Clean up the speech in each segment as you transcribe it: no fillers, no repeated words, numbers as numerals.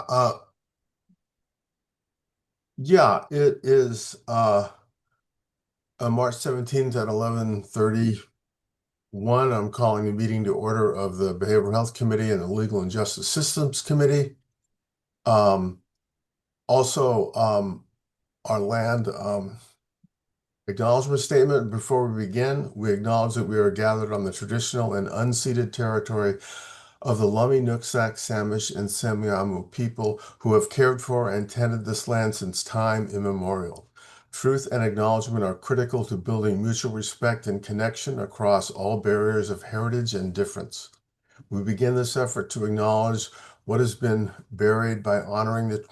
Uh, yeah, it is March 17th at 11:31. I'm calling the meeting to order of the Behavioral Health Committee and the Legal and Justice Systems Committee. Um, also, our land acknowledgement statement. Before we begin, we acknowledge that we are gathered on the traditional and unceded territory of the Lummi, Nooksack, Samish, and Semiahmoo people who have cared for and tended this land since time immemorial. Truth and acknowledgement are critical to building mutual respect and connection across all barriers of heritage and difference. We begin this effort to acknowledge what has been buried by honoring the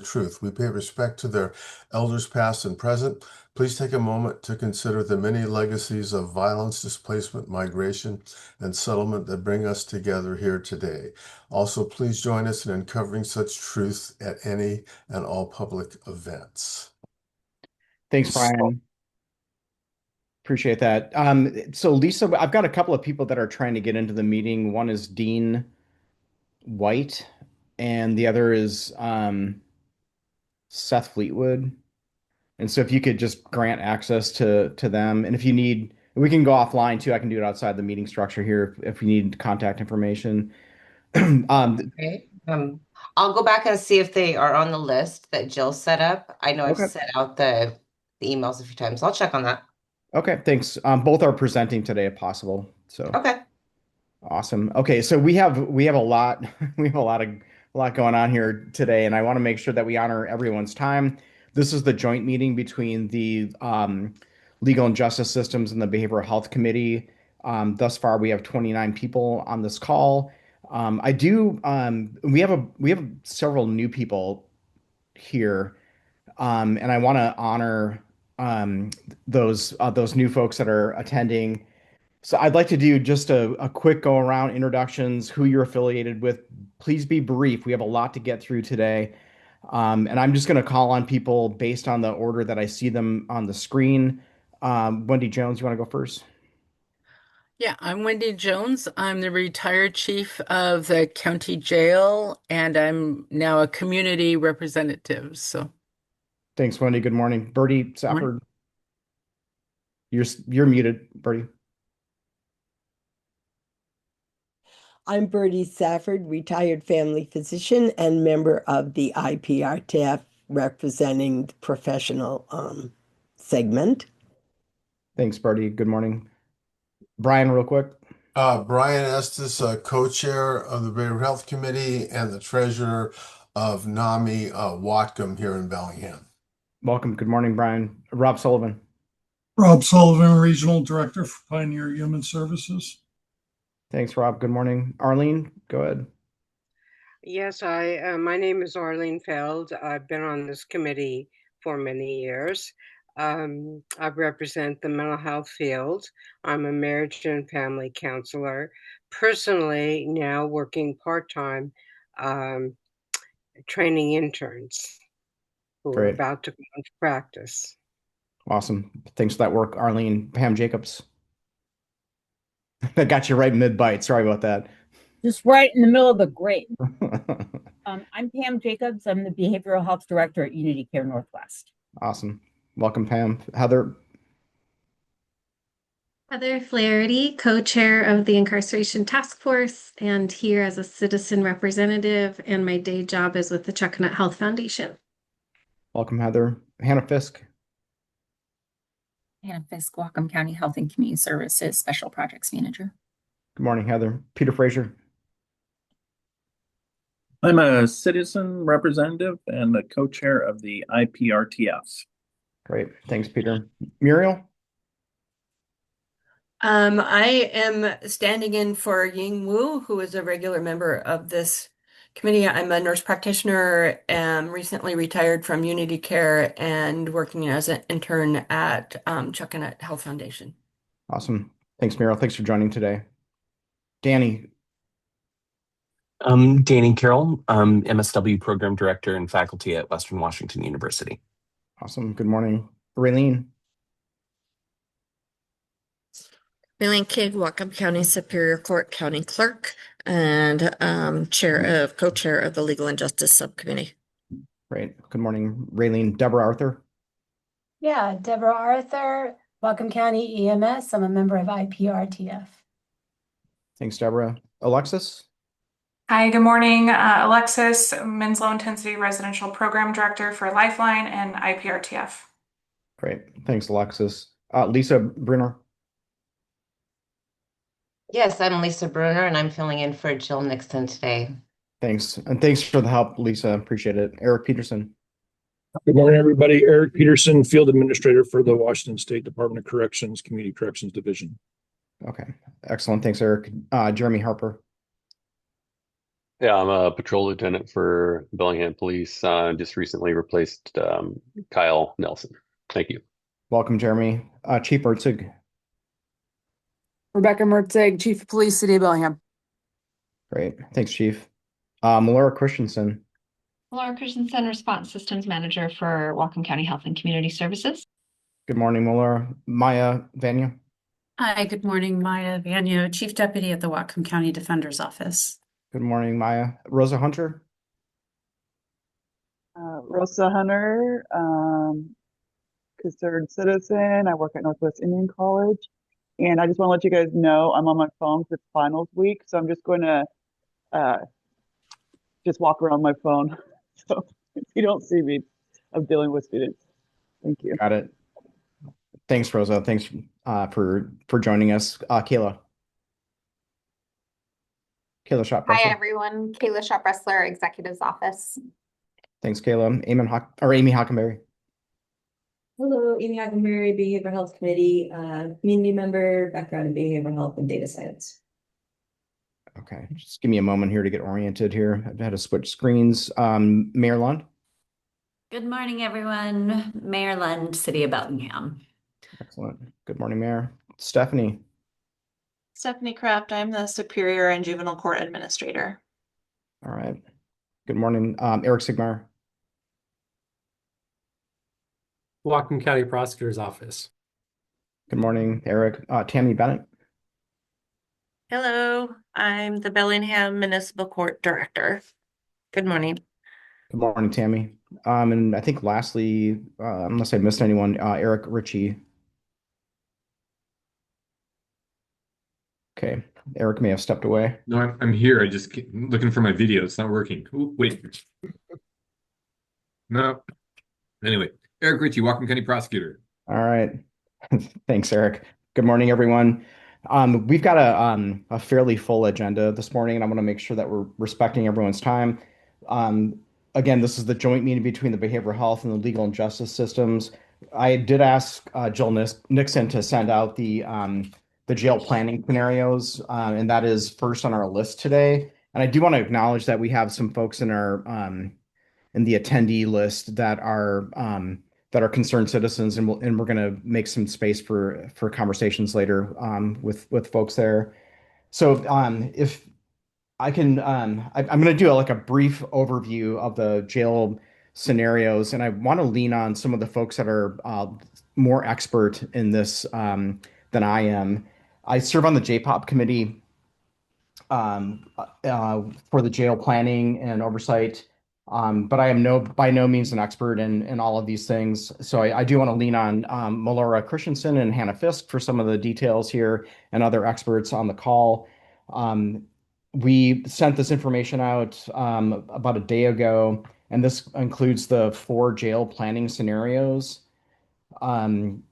truth. We pay respect to their elders past and present. Please take a moment to consider the many legacies of violence, displacement, migration, and settlement that bring us together here today. Also, please join us in uncovering such truth at any and all public events. Thanks, Brian. Appreciate that. So Lisa, I've got a couple of people that are trying to get into the meeting. One is Dean White, and the other is Seth Fleetwood. And so if you could just grant access to them, and if you need, we can go offline too. I can do it outside the meeting structure here if you need contact information. Okay. I'll go back and see if they are on the list that Jill set up. I know I've Okay. set out the emails a few times. I'll check on that. Okay, thanks. Both are presenting today if possible. So Okay. awesome. Okay, so we have a lot we have a lot going on here today, and I want to make sure that we honor everyone's time. This is the joint meeting between the Legal and Justice Systems and the Behavioral Health Committee. Thus far, we have 29 people on this call. We have several new people here, and I want to honor those new folks that are attending. So I'd like to do just a quick go around introductions, who you're affiliated with. Please be brief. We have a lot to get through today. And I'm just going to call on people based on the order that I see them on the screen. Wendy Jones, you want to go first? Yeah, I'm Wendy Jones. I'm the retired chief of the county jail, and I'm now a community representative. So, Thanks, Wendy. Good morning. Bertie morning. Safford, you're muted, Bertie. I'm Bertie Safford, retired family physician and member of the IPRTF representing the professional segment. Thanks, Bertie. Good morning. Brian, real quick. Brian Estes, co-chair of the Behavioral Health Committee and the treasurer of NAMI Watcom here in Bellingham. Welcome. Good morning, Brian. Rob Sullivan. Rob Sullivan, Regional Director for Pioneer Human Services. Thanks, Rob. Good morning. Arlene, go ahead. Yes, my name is Arlene Feld. I've been on this committee for many years. I represent the mental health field. I'm a marriage and family counselor. Personally, now working part-time, training interns who are Great. about to go into practice. Awesome. Thanks for that work, Arlene. Pam Jacobs. That got you right mid-bite. Sorry about that. Just right in the middle of the grape. I'm Pam Jacobs. I'm the Behavioral Health Director at Unity Care Northwest. Awesome. Welcome, Pam. Heather. Heather Flaherty, co-chair of the Incarceration Task Force, and here as a citizen representative, and my day job is with the Chuckanut Health Foundation. Welcome, Heather. Hannah Fisk. Hannah Fisk, Whatcom County Health and Community Services Special Projects Manager. Good morning, Heather. Peter Frazier. I'm a citizen representative and the co-chair of the IPRTF. Great. Thanks, Peter. Muriel. I am standing in for Ying Wu, who is a regular member of this committee. I'm a nurse practitioner, am recently retired from Unity Care and working as an intern at Chuckanut Health Foundation. Awesome. Thanks, Muriel. Thanks for joining today. Danny. Danny Carroll, MSW Program Director and faculty at Western Washington University. Awesome. Good morning. Raylene. Raylene King, Whatcom County Superior Court County Clerk and co-chair of the Legal and Justice Subcommittee. Great. Good morning, Raylene. Deborah Arthur. Yeah, Deborah Arthur, Whatcom County EMS. I'm a member of IPRTF. Thanks, Deborah. Alexis. Hi, good morning. Alexis, Men's Low Intensity Residential Program Director for Lifeline and IPRTF. Great. Thanks, Alexis. Lisa Brunner. Yes, I'm Lisa Bruner, and I'm filling in for Jill Nixon today. Thanks. And thanks for the help, Lisa. Appreciate it. Eric Peterson. Good morning, everybody. Eric Peterson, Field Administrator for the Washington State Department of Corrections, Community Corrections Division. Okay. Excellent. Thanks, Eric. Jeremy Harper. Yeah, I'm a patrol lieutenant for Bellingham Police. Just recently replaced Kyle Nelson. Thank you. Welcome, Jeremy. Chief Ertzig. Rebecca Mertzig, Chief of Police, City of Bellingham. Great. Thanks, Chief. Melora Christensen. Laura Christensen, Response Systems Manager for Whatcom County Health and Community Services. Good morning, Melora. Maya Vanya. Hi, good morning. Maya Vanya, Chief Deputy at the Whatcom County Defender's Office. Good morning, Maya. Rosa Hunter. Rosa Hunter, concerned citizen. I work at Northwest Indian College. And I just want to let you guys know I'm on my phone because it's finals week. So I'm just going to just walk around my phone. So if you don't see me, I'm dealing with students. Thank you. Got it. Thanks, Rosa. Thanks for joining us. Kayla. Kayla Shop. Hi, everyone. Kayla Shop-Bressler, Executive's Office. Thanks, Kayla. Amy Hockenberry. Hello, Amy Hockenberry, Behavioral Health Committee, community member, background in behavioral health and data science. Okay, just give me a moment here to get oriented here. I've had to switch screens. Mayor Lund. Good morning, everyone. Mayor Lund, City of Bellingham. Excellent. Good morning, Mayor. Stephanie. Stephanie Kraft, I'm the Superior and Juvenile Court Administrator. All right. Good morning, Eric Sigmar. Whatcom County Prosecutor's Office. Good morning, Eric. Tammy Bennett. Hello, I'm the Bellingham Municipal Court Director. Good morning. Good morning, Tammy. And I think lastly, unless I missed anyone, Eric Ritchie. Okay, Eric may have stepped away. No, I'm here. I just keep looking for my video. It's not working. Ooh, wait. No. Anyway, Eric Ritchie, Whatcom County Prosecutor. All right. Thanks, Eric. Good morning, everyone. We've got a fairly full agenda this morning, and I want to make sure that we're respecting everyone's time. Again, this is the joint meeting between the behavioral health and the legal and justice systems. I did ask Jill Nixon to send out the jail planning scenarios, and that is first on our list today. And I do want to acknowledge that we have some folks in our in the attendee list that are concerned citizens, and we're going to make some space for conversations later with folks there. So if I can, I'm going to do a brief overview of the jail scenarios, and I want to lean on some of the folks that are more expert in this than I am. I serve on the JPOP committee for the jail planning and oversight. But I am by no means an expert in all of these things. So I do want to lean on Melora Christensen and Hannah Fisk for some of the details here and other experts on the call. We sent this information out about a day ago, and this includes the 4 jail planning scenarios that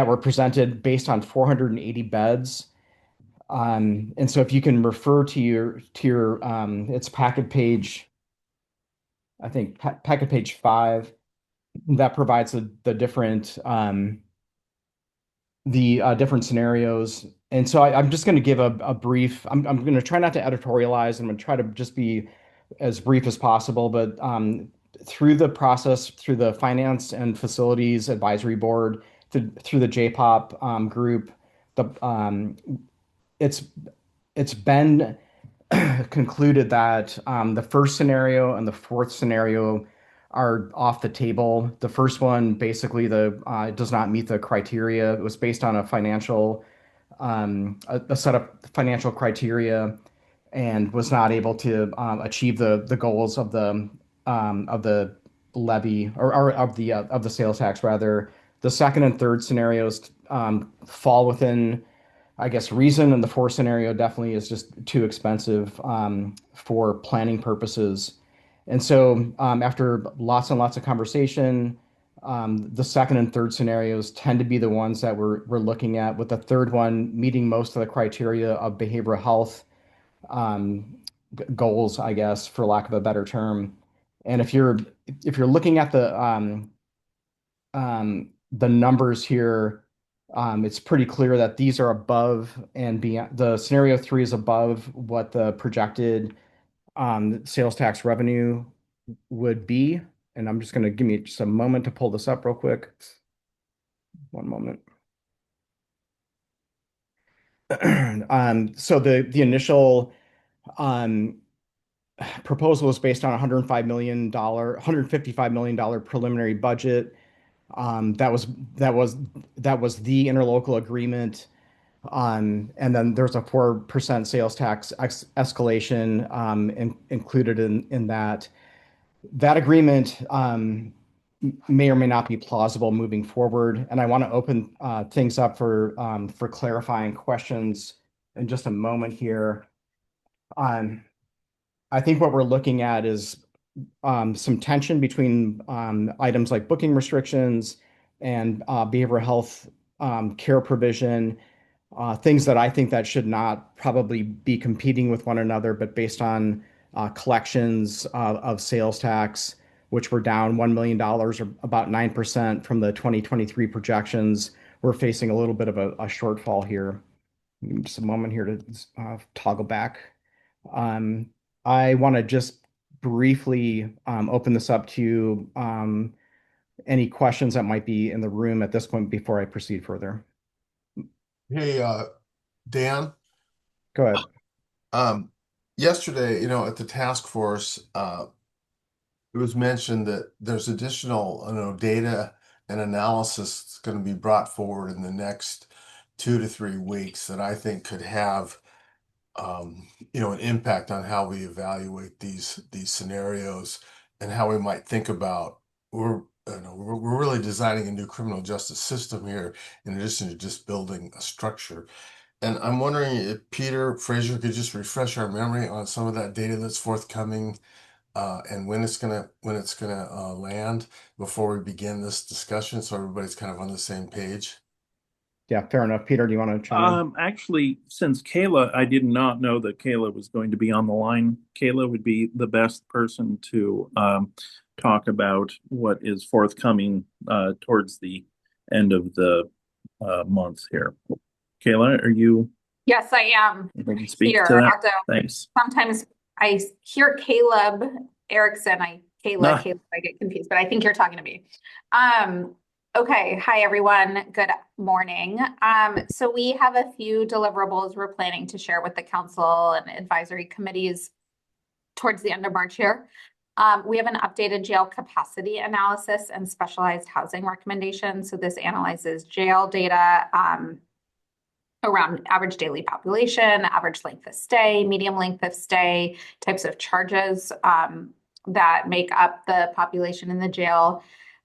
were presented based on 480 beds. And so if you can refer to your it's packet page, I think packet page 5, that provides the different scenarios. And so I'm just going to give a brief. I'm going to try not to editorialize. I'm going to try to just be as brief as possible. But through the process, through the Finance and Facilities Advisory Board, through the JPOP group, it's been concluded that the first scenario and the fourth scenario are off the table. The first one basically does not meet the criteria. It was based on a set of financial criteria and was not able to achieve the goals of the levy or of the sales tax rather. The second and third scenarios fall within, I guess, reason, and the fourth scenario definitely is just too expensive for planning purposes. And so, after lots and lots of conversation, the second and third scenarios tend to be the ones that we're looking at, with the third one meeting most of the criteria of behavioral health um, goals, I guess, for lack of a better term. And if you're looking at the numbers here, it's pretty clear that these are above and beyond. The scenario 3 is above what the projected sales tax revenue would be. And I'm just going to give me just a moment to pull this up real quick. One moment. So the initial proposal was based on $155 million preliminary budget. That was the interlocal agreement. And then there's a 4% sales tax escalation included in that. That agreement may or may not be plausible moving forward. And I want to open things up for clarifying questions in just a moment here. I think what we're looking at is some tension between items like booking restrictions and behavioral health care provision, things that I think that should not probably be competing with one another, but based on collections of sales tax, which were down $1 million or about 9% from the 2023 projections. We're facing a little bit of a shortfall here. Give me just a moment here to toggle back. I want to just briefly open this up to any questions that might be in the room at this point before I proceed further. Hey, Dan. Go ahead. Yesterday, at the task force, it was mentioned that there's additional, data and analysis that's going to be brought forward in the next 2 to 3 weeks that I think could have, an impact on how we evaluate these scenarios and how we might think about we're really designing a new criminal justice system here in addition to just building a structure. And I'm wondering if Peter Fraser could just refresh our memory on some of that data that's forthcoming, and when it's gonna land before we begin this discussion, so everybody's kind of on the same page. Yeah, fair enough. Peter, do you want to chime in? Actually, since Kayla, I did not know that Kayla was going to be on the line. Kayla would be the best person to talk about what is forthcoming towards the end of the month here. Kayla, are you? Yes, I am speak here. to that? Although Thanks. sometimes I hear Caleb Erickson. Caleb, I get confused, but I think you're talking to me. Okay. Hi, everyone. Good morning. So we have a few deliverables we're planning to share with the council and advisory committees towards the end of March here. We have an updated jail capacity analysis and specialized housing recommendations. So this analyzes jail data around average daily population, average length of stay, medium length of stay, types of charges that make up the population in the jail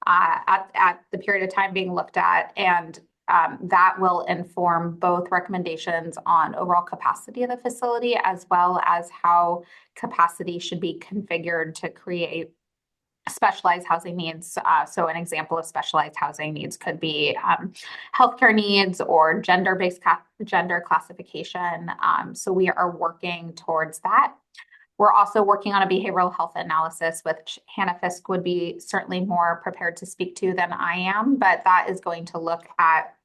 at the period of time being looked at. And that will inform both recommendations on overall capacity of the facility, as well as how capacity should be configured to create specialized housing needs. So an example of specialized housing needs could be healthcare needs or gender-based gender classification. So we are working towards that. We're also working on a behavioral health analysis, which Hannah Fisk would be certainly more prepared to speak to than I am, but that is going to look at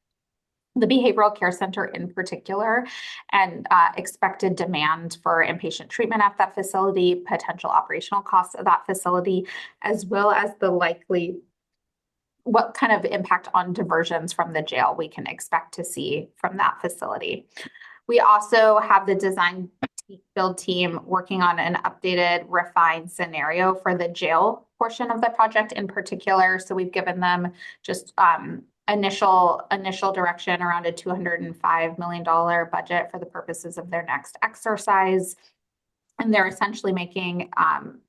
the behavioral care center in particular and expected demand for inpatient treatment at that facility, potential operational costs of that facility, as well as what kind of impact on diversions from the jail we can expect to see from that facility. We also have the design build team working on an updated, refined scenario for the jail portion of the project in particular. So we've given them just initial direction around a $205 million budget for the purposes of their next exercise. And they're essentially making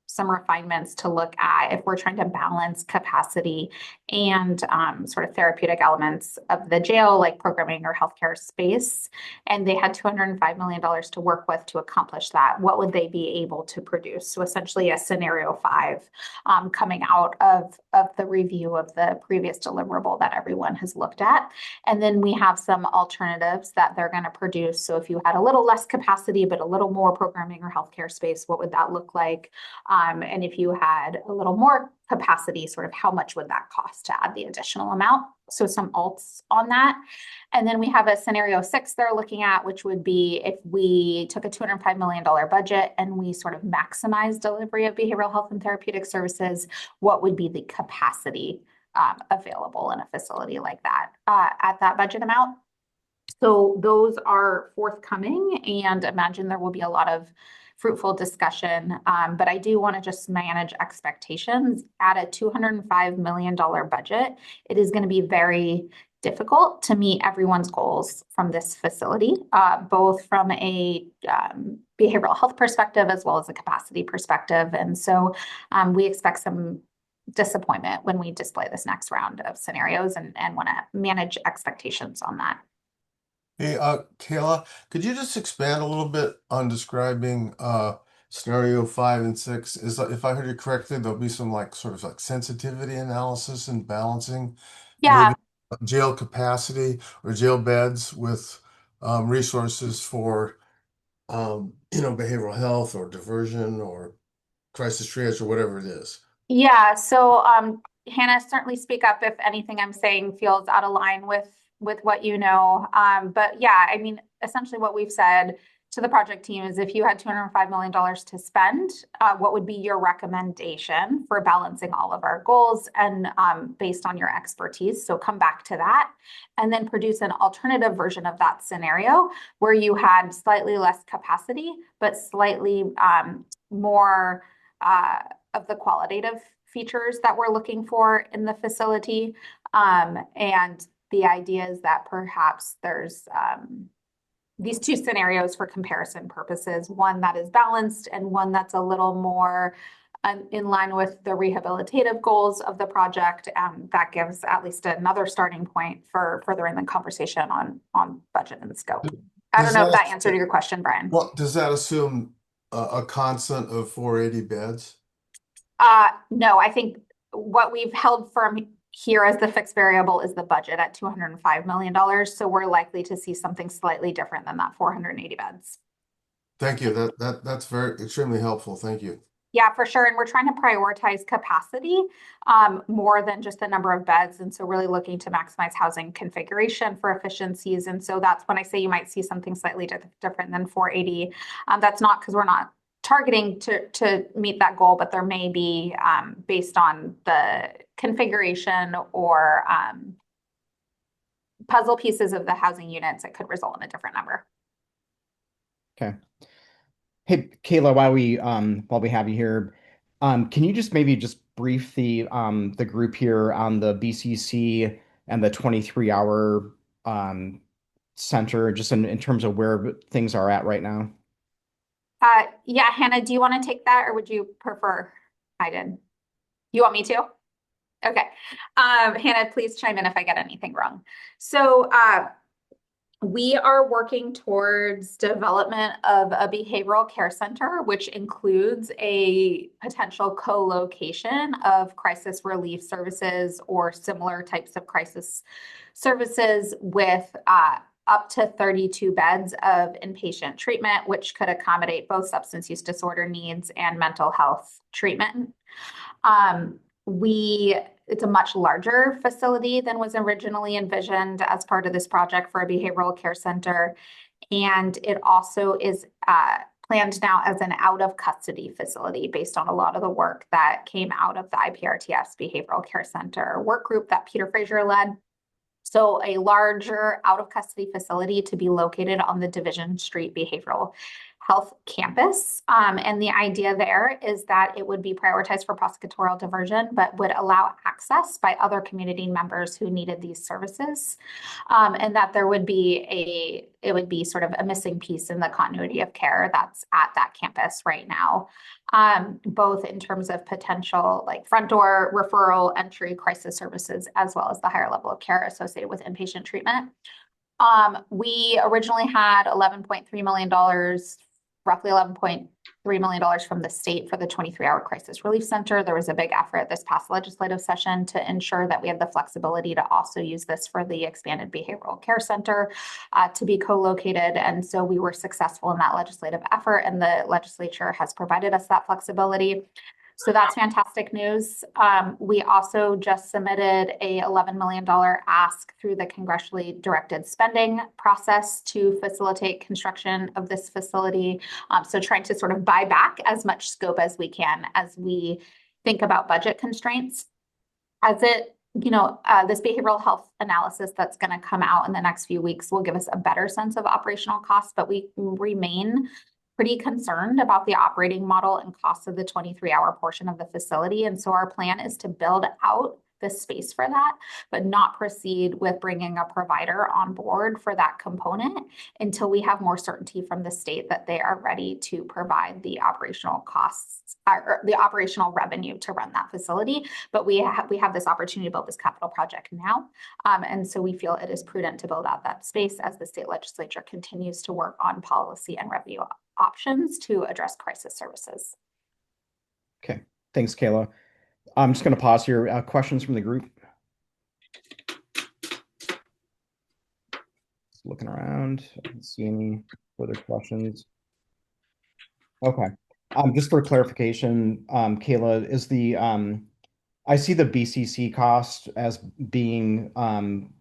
some refinements to look at if we're trying to balance capacity and sort of therapeutic elements of the jail, like programming or healthcare space. And they had $205 million to work with to accomplish that. What would they be able to produce? So essentially a scenario 5 coming out of the review of the previous deliverable that everyone has looked at. And then we have some alternatives that they're going to produce. So if you had a little less capacity, but a little more programming or healthcare space, what would that look like? And if you had a little more capacity, sort of how much would that cost to add the additional amount? So some alts on that. And then we have a scenario 6 they're looking at, which would be if we took a $205 million budget and we sort of maximize delivery of behavioral health and therapeutic services, what would be the capacity available in a facility like that at that budget amount? So those are forthcoming, and imagine there will be a lot of fruitful discussion. But I do want to just manage expectations. At a $205 million budget, it is going to be very difficult to meet everyone's goals from this facility, both from a behavioral health perspective as well as a capacity perspective. And so we expect some disappointment when we display this next round of scenarios and want to manage expectations on that. Hey, Kayla, could you just expand a little bit on describing scenario 5 and 6? Is if I heard you correctly, there'll be some like sort of like sensitivity analysis and balancing, Yeah. maybe jail capacity or jail beds with resources for behavioral health or diversion or crisis triage or whatever it is. Yeah. So Hannah, certainly speak up if anything I'm saying feels out of line with what you know. But yeah, I mean, essentially what we've said to the project team is if you had $205 million to spend, what would be your recommendation for balancing all of our goals and based on your expertise? So come back to that and then produce an alternative version of that scenario where you had slightly less capacity, but slightly more of the qualitative features that we're looking for in the facility. And the idea is that perhaps there's these two scenarios for comparison purposes, one that is balanced and one that's a little more in line with the rehabilitative goals of the project. That gives at least another starting point for furthering the conversation on budget and scope. I don't know if that answered your question, Brian. Well, does that assume a constant of 480 beds? No, I think what we've held firm here as the fixed variable is the budget at $205 million. So we're likely to see something slightly different than that 480 beds. Thank you. That's extremely helpful. Thank you. Yeah, for sure. And we're trying to prioritize capacity more than just the number of beds. And so really looking to maximize housing configuration for efficiencies. And so that's when I say you might see something slightly different than 480. That's not because we're not targeting to meet that goal, but there may be based on the configuration or puzzle pieces of the housing units, it could result in a different number. Okay. Hey, Kayla, while we have you here, can you just maybe just brief the group here on the BCC and the 23-hour center, just in terms of where things are at right now? Yeah, Hannah, do you want to take that or would you prefer I did? You want me to? Okay. Hannah, please chime in if I get anything wrong. So we are working towards development of a behavioral care center, which includes a potential co-location of crisis relief services or similar types of crisis services with up to 32 beds of inpatient treatment, which could accommodate both substance use disorder needs and mental health treatment. It's a much larger facility than was originally envisioned as part of this project for a behavioral care center. And it also is planned now as an out of custody facility based on a lot of the work that came out of the IPRTF's behavioral care center work group that Peter Fraser led. So a larger out of custody facility to be located on the Division Street Behavioral Health campus. And the idea there is that it would be prioritized for prosecutorial diversion, but would allow access by other community members who needed these services. And that there would be it would be sort of a missing piece in the continuity of care that's at that campus right now. Both in terms of potential like front door referral, entry, crisis services, as well as the higher level of care associated with inpatient treatment. We originally had $11.3 million, roughly $11.3 million from the state for the 23-hour crisis relief center. There was a big effort this past legislative session to ensure that we had the flexibility to also use this for the expanded behavioral care center to be co-located. And so we were successful in that legislative effort, and the legislature has provided us that flexibility. So that's fantastic news. We also just submitted a $11 million ask through the congressionally directed spending process to facilitate construction of this facility. So trying to sort of buy back as much scope as we can as we think about budget constraints. As it, this behavioral health analysis that's going to come out in the next few weeks will give us a better sense of operational costs, but we remain pretty concerned about the operating model and costs of the 23-hour portion of the facility. And so our plan is to build out the space for that, but not proceed with bringing a provider on board for that component until we have more certainty from the state that they are ready to provide the operational costs or the operational revenue to run that facility. But we have this opportunity to build this capital project now. And so we feel it is prudent to build out that space as the state legislature continues to work on policy and revenue options to address crisis services. Okay, thanks, Kayla. I'm just going to pause here. Questions from the group? Just looking around. I don't see any further questions. Okay. Just for clarification, Kayla, is the I see the BCC cost as being on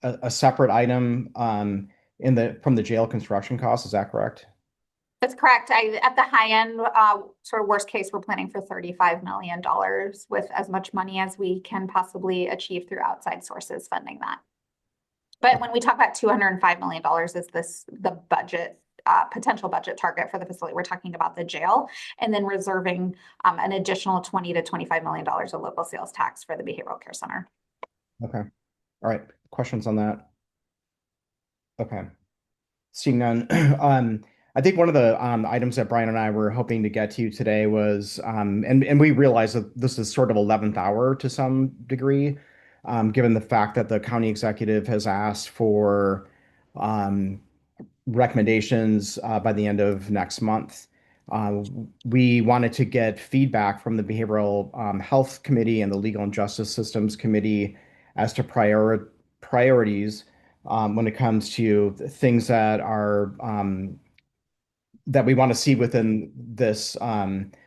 a separate item from the jail construction cost. Is that correct? That's correct. At the high end, sort of worst case, we're planning for $35 million with as much money as we can possibly achieve through outside sources funding that. But when we talk about $205 million, is this the budget, potential budget target for the facility? We're talking about the jail and then reserving an additional $20 to $25 million of local sales tax for the behavioral care center. Okay. All right. Questions on that? Okay. Seeing none. I think one of the items that Brian and I were hoping to get to today was, and we realize that this is sort of 11th hour to some degree, given the fact that the county executive has asked for recommendations by the end of next month. We wanted to get feedback from the Behavioral Health Committee and the Legal and Justice Systems Committee as to priorities when it comes to things that are that we want to see within this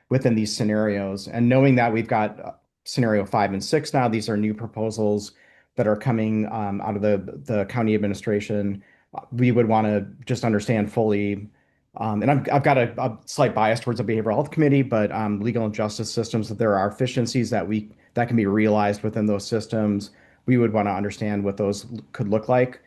within these scenarios. And knowing that we've got scenario 5 and 6 now, these are new proposals that are coming out of the county administration. We would want to just understand fully. And I've got a slight bias towards the Behavioral Health Committee, but legal and justice systems, that there are efficiencies that can be realized within those systems. We would want to understand what those could look like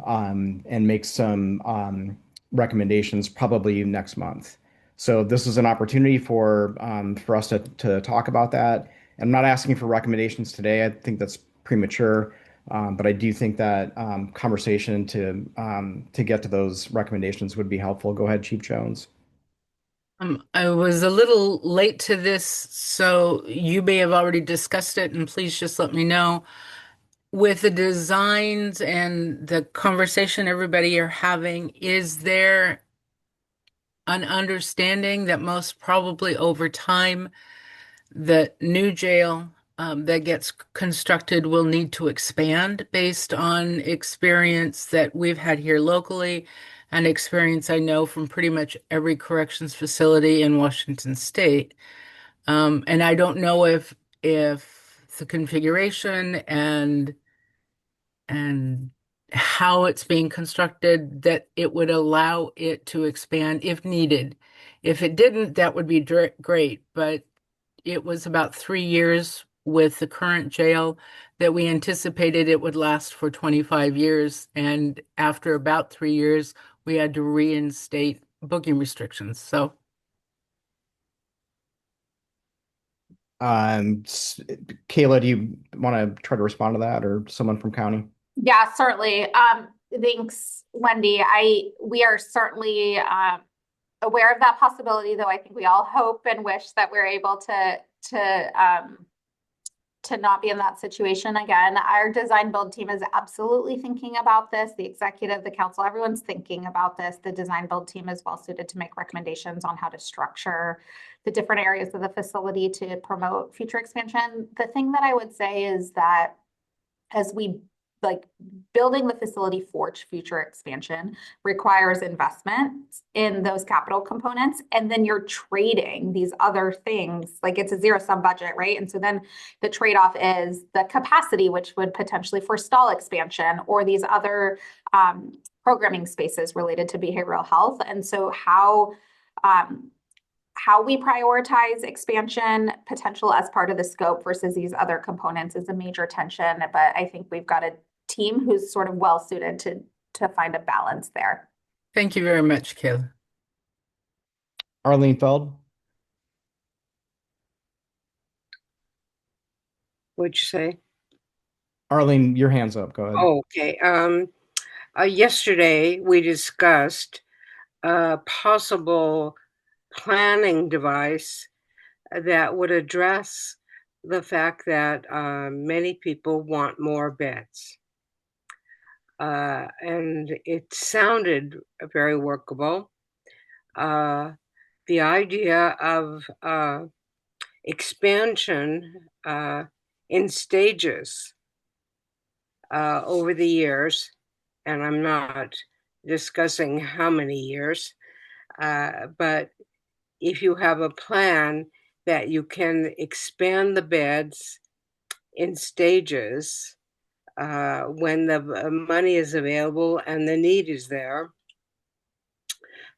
and make some recommendations probably next month. So this is an opportunity for us to talk about that. I'm not asking for recommendations today. I think that's premature, but I do think that conversation to get to those recommendations would be helpful. Go ahead, Chief Jones. I was a little late to this, so you may have already discussed it, and please just let me know. With the designs and the conversation everybody are having, is there an understanding that most probably over time the new jail that gets constructed will need to expand based on experience that we've had here locally and experience I know from pretty much every corrections facility in Washington State? And I don't know if the configuration and how it's being constructed, that it would allow it to expand if needed. If it didn't, that would be great. But it was about 3 years with the current jail that we anticipated it would last for 25 years. And after about 3 years, we had to reinstate booking restrictions. So Kayla, do you want to try to respond to that, or someone from county? Yeah, certainly. Thanks, Wendy. We are certainly aware of that possibility, though I think we all hope and wish that we're able to not be in that situation again. Our design build team is absolutely thinking about this. The executive, the council, everyone's thinking about this. The design build team is well suited to make recommendations on how to structure the different areas of the facility to promote future expansion. The thing that I would say is that as we building the facility for future expansion requires investment in those capital components. And then you're trading these other things, like it's a zero-sum budget, right? And so then the trade-off is the capacity, which would potentially forestall expansion, or these other programming spaces related to behavioral health. And so how we prioritize expansion potential as part of the scope versus these other components is a major tension. But I think we've got a team who's sort of well suited to find a balance there. thank you very much, Kayla. Arlene Feld. What'd you say? Arlene, your hand's up. Go ahead. Oh, okay. Yesterday we discussed a possible planning device that would address the fact that many people want more beds. And it sounded very workable. The idea of expansion in stages over the years, and I'm not discussing how many years, but if you have a plan that you can expand the beds in stages when the money is available and the need is there,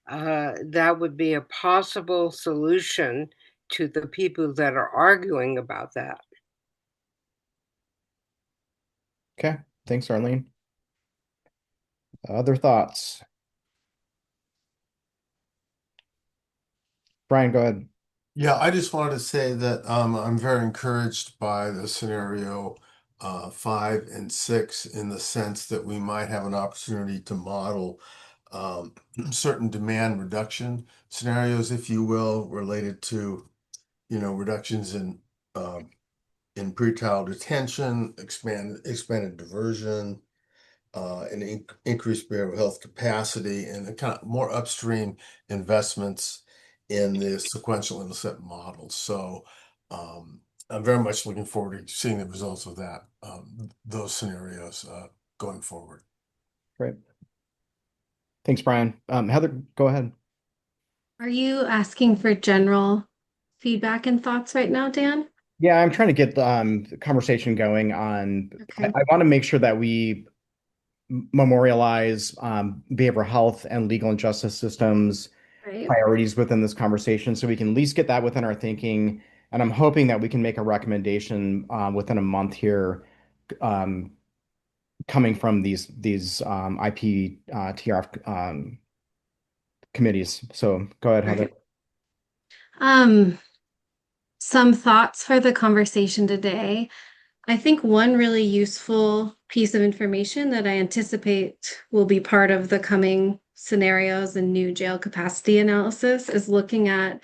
that would be a possible solution to the people that are arguing about that. Okay, thanks, Arlene. Other thoughts? Brian, go ahead. Yeah, I just wanted to say that I'm very encouraged by the scenario 5 and 6 in the sense that we might have an opportunity to model certain demand reduction scenarios, if you will, related to, reductions in pretrial detention, expanded diversion, and increased behavioral health capacity, and the kind of more upstream investments in the sequential intercept model. So I'm very much looking forward to seeing the results of that, those scenarios going forward. Great. Thanks, Brian. Heather, go ahead. Are you asking for general feedback and thoughts right now, Dan? Yeah, I'm trying to get the conversation going on. Okay. I want to make sure that we memorialize behavioral health and legal and justice systems Right. priorities within this conversation, so we can at least get that within our thinking. And I'm hoping that we can make a recommendation within a month here, coming from these IPTRF committees. So go ahead, Heather. Some thoughts for the conversation today. I think one really useful piece of information that I anticipate will be part of the coming scenarios and new jail capacity analysis is looking at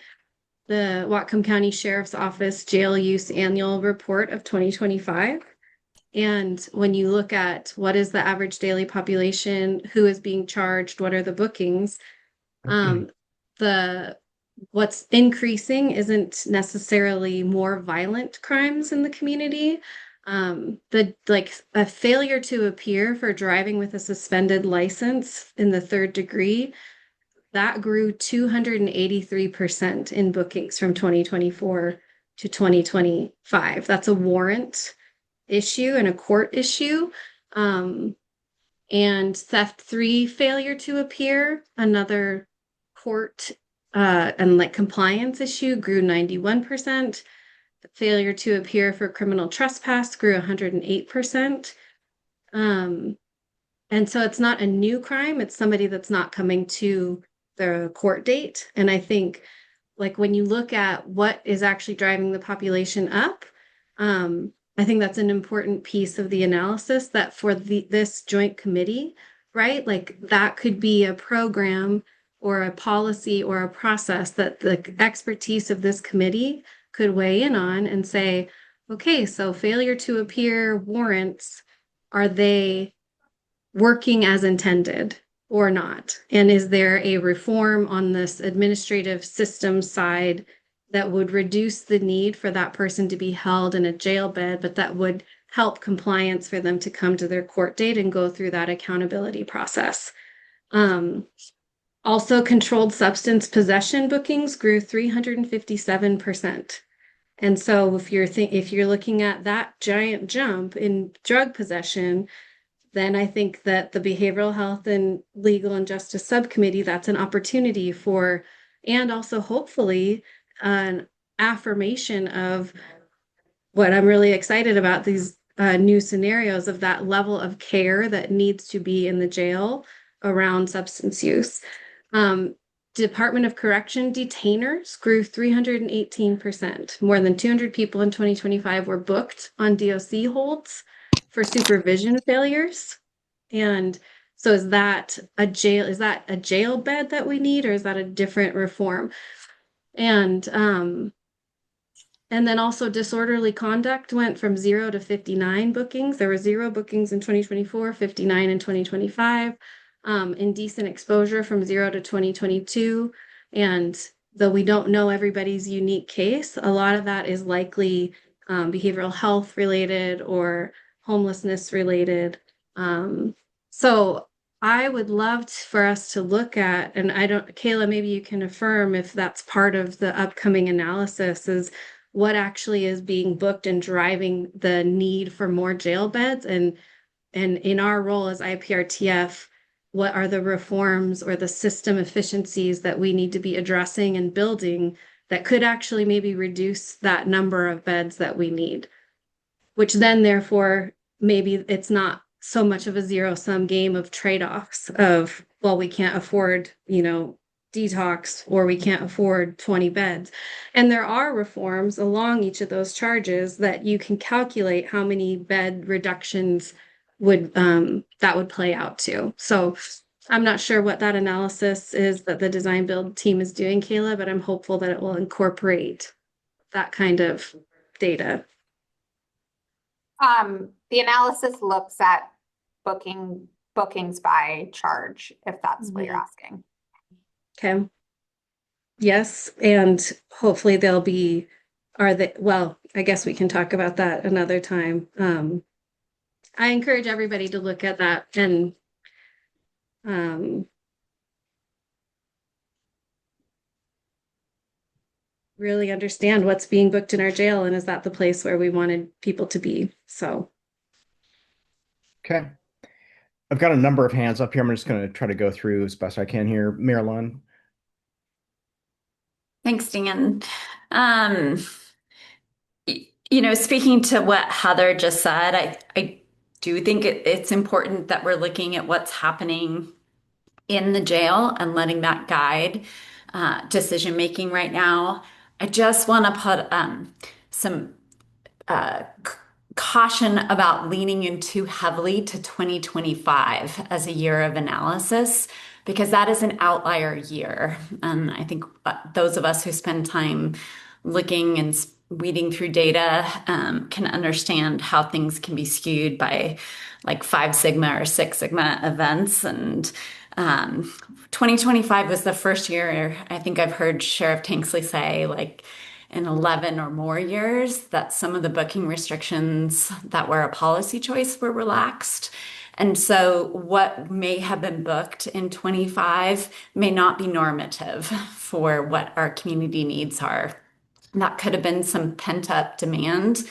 the Whatcom County Sheriff's Office Jail Use Annual Report of 2025. And when you look at what is the average daily population, who is being charged, what are the bookings, what's increasing isn't necessarily more violent crimes in the community. A failure to appear for driving with a suspended license in the third degree, that grew 283% in bookings from 2024 to 2025. That's a warrant issue and a court issue. And theft 3 failure to appear, another court and compliance issue, grew 91%. The failure to appear for criminal trespass grew 108%. And so it's not a new crime, it's somebody that's not coming to the court date. And I think like when you look at what is actually driving the population up, I think that's an important piece of the analysis that for this joint committee, right? Like that could be a program or a policy or a process that the expertise of this committee could weigh in on and say, okay, so failure to appear warrants, are they working as intended or not? And is there a reform on this administrative system side that would reduce the need for that person to be held in a jail bed, but that would help compliance for them to come to their court date and go through that accountability process? Also, controlled substance possession bookings grew 357%. And so if you're looking at that giant jump in drug possession, then I think that the Behavioral Health and Legal and Justice Subcommittee, that's an opportunity for, and also hopefully an affirmation of what I'm really excited about, these new scenarios of that level of care that needs to be in the jail around substance use. Department of Correction detainers grew 318%. More than 200 people in 2025 were booked on DOC holds for supervision failures. And so is that a jail bed that we need, or is that a different reform? And then also disorderly conduct went from 0 to 59 bookings. There were 0 bookings in 2024, 59 in 2025. Indecent exposure from 0 to 2022. And though we don't know everybody's unique case, a lot of that is likely behavioral health related or homelessness related. So I would love for us to look at, and Kayla, maybe you can affirm if that's part of the upcoming analysis, is what actually is being booked and driving the need for more jail beds. And in our role as IPRTF, what are the reforms or the system efficiencies that we need to be addressing and building that could actually maybe reduce that number of beds that we need, which then therefore maybe it's not so much of a zero-sum game of trade-offs of, well, we can't afford, detox, or we can't afford 20 beds. And there are reforms along each of those charges that you can calculate how many bed reductions would that would play out to. So I'm not sure what that analysis is that the design build team is doing, Kayla, but I'm hopeful that it will incorporate that kind of data. The analysis looks at bookings by charge, if that's what you're asking. Okay. Yes, and hopefully well, I guess we can talk about that another time. I encourage everybody to look at that and really understand what's being booked in our jail, and is that the place where we wanted people to be. So okay, I've got a number of hands up here. I'm just going to try to go through as best I can here. Marilyn. Thanks, Dan. Speaking to what Heather just said, I do think it's important that we're looking at what's happening in the jail and letting that guide decision making right now. I just want to put some caution about leaning in too heavily to 2025 as a year of analysis, because that is an outlier year. And I think those of us who spend time looking and weeding through data can understand how things can be skewed by like 5 Sigma or 6 Sigma events. And 2025 was the first year I think I've heard Sheriff Tanksley say, like, in 11 or more years, that some of the booking restrictions that were a policy choice were relaxed. And so what may have been booked in 25 may not be normative for what our community needs are. That could have been some pent-up demand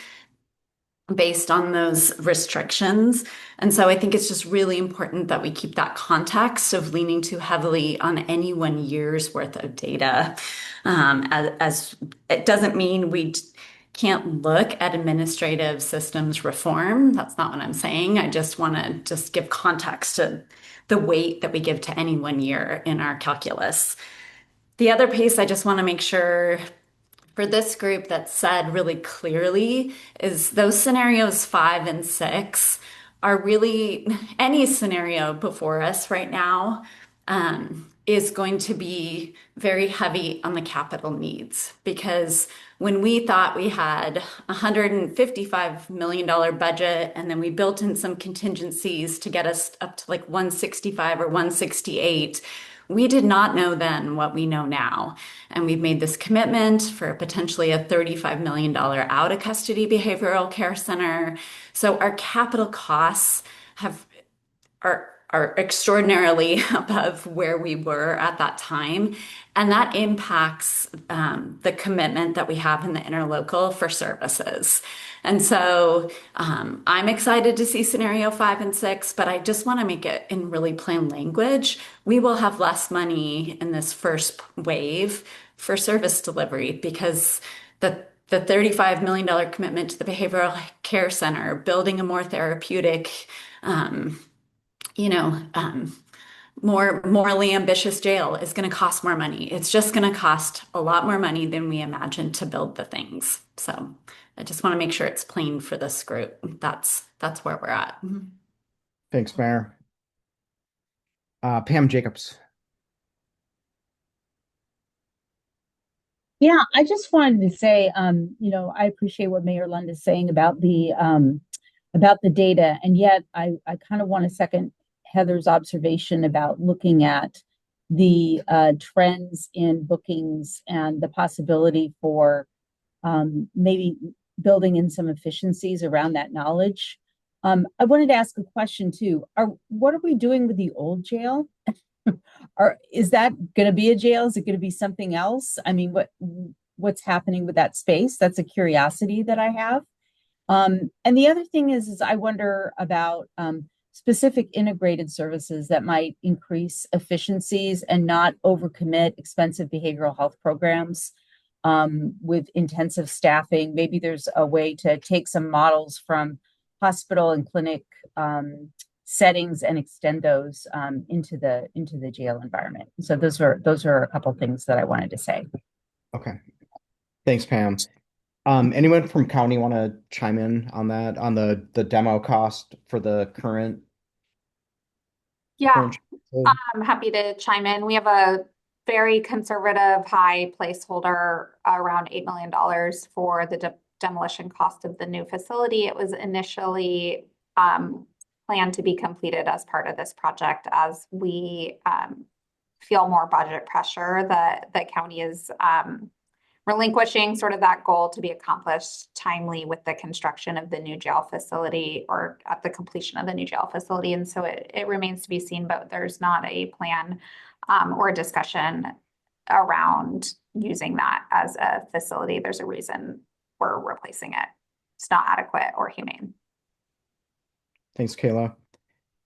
based on those restrictions. And so I think it's just really important that we keep that context of leaning too heavily on any 1 year's worth of data. As it doesn't mean we can't look at administrative systems reform. That's not what I'm saying. I just want to just give context to the weight that we give to any one year in our calculus. The other piece I just want to make sure for this group that's said really clearly is those scenarios 5 and 6 are really any scenario before us right now is going to be very heavy on the capital needs because when we thought we had $155 million budget and then we built in some contingencies to get us up to like 165 or 168, we did not know then what we know now. And we've made this commitment for potentially a $35 million out of custody behavioral care center. So our capital costs are extraordinarily above where we were at that time. And that impacts the commitment that we have in the interlocal for services. And so I'm excited to see scenario 5 and 6, but I just want to make it in really plain language. We will have less money in this first wave for service delivery because the $35 million commitment to the behavioral care center, building a more therapeutic, more morally ambitious jail is going to cost more money. It's just going to cost a lot more money than we imagined to build the things. So I just want to make sure it's plain for this group. That's where we're at. Thanks, Mayor. Pam Jacobs. Yeah, I just wanted to say, I appreciate what Mayor Lund is saying about the data, and yet I kind of want to second Heather's observation about looking at the trends in bookings and the possibility for maybe building in some efficiencies around that knowledge. I wanted to ask a question too. What are we doing with the old jail? Is that going to be a jail? Is it going to be something else? I mean, what's happening with that space? That's a curiosity that I have. And the other thing is I wonder about specific integrated services that might increase efficiencies and not overcommit expensive behavioral health programs with intensive staffing. Maybe there's a way to take some models from hospital and clinic settings and extend those into the jail environment. So those are a couple things that I wanted to say. Okay. Thanks, Pam. Anyone from county want to chime in on that, on the demo cost for the current? Yeah, I'm happy to chime in. We have a very conservative high placeholder around $8 million for the demolition cost of the new facility. It was initially planned to be completed as part of this project. As we feel more budget pressure, the county is relinquishing sort of that goal to be accomplished timely with the construction of the new jail facility or at the completion of the new jail facility. And so it remains to be seen, but there's not a plan or a discussion around using that as a facility. There's a reason we're replacing it. It's not adequate or humane. Thanks, Kayla.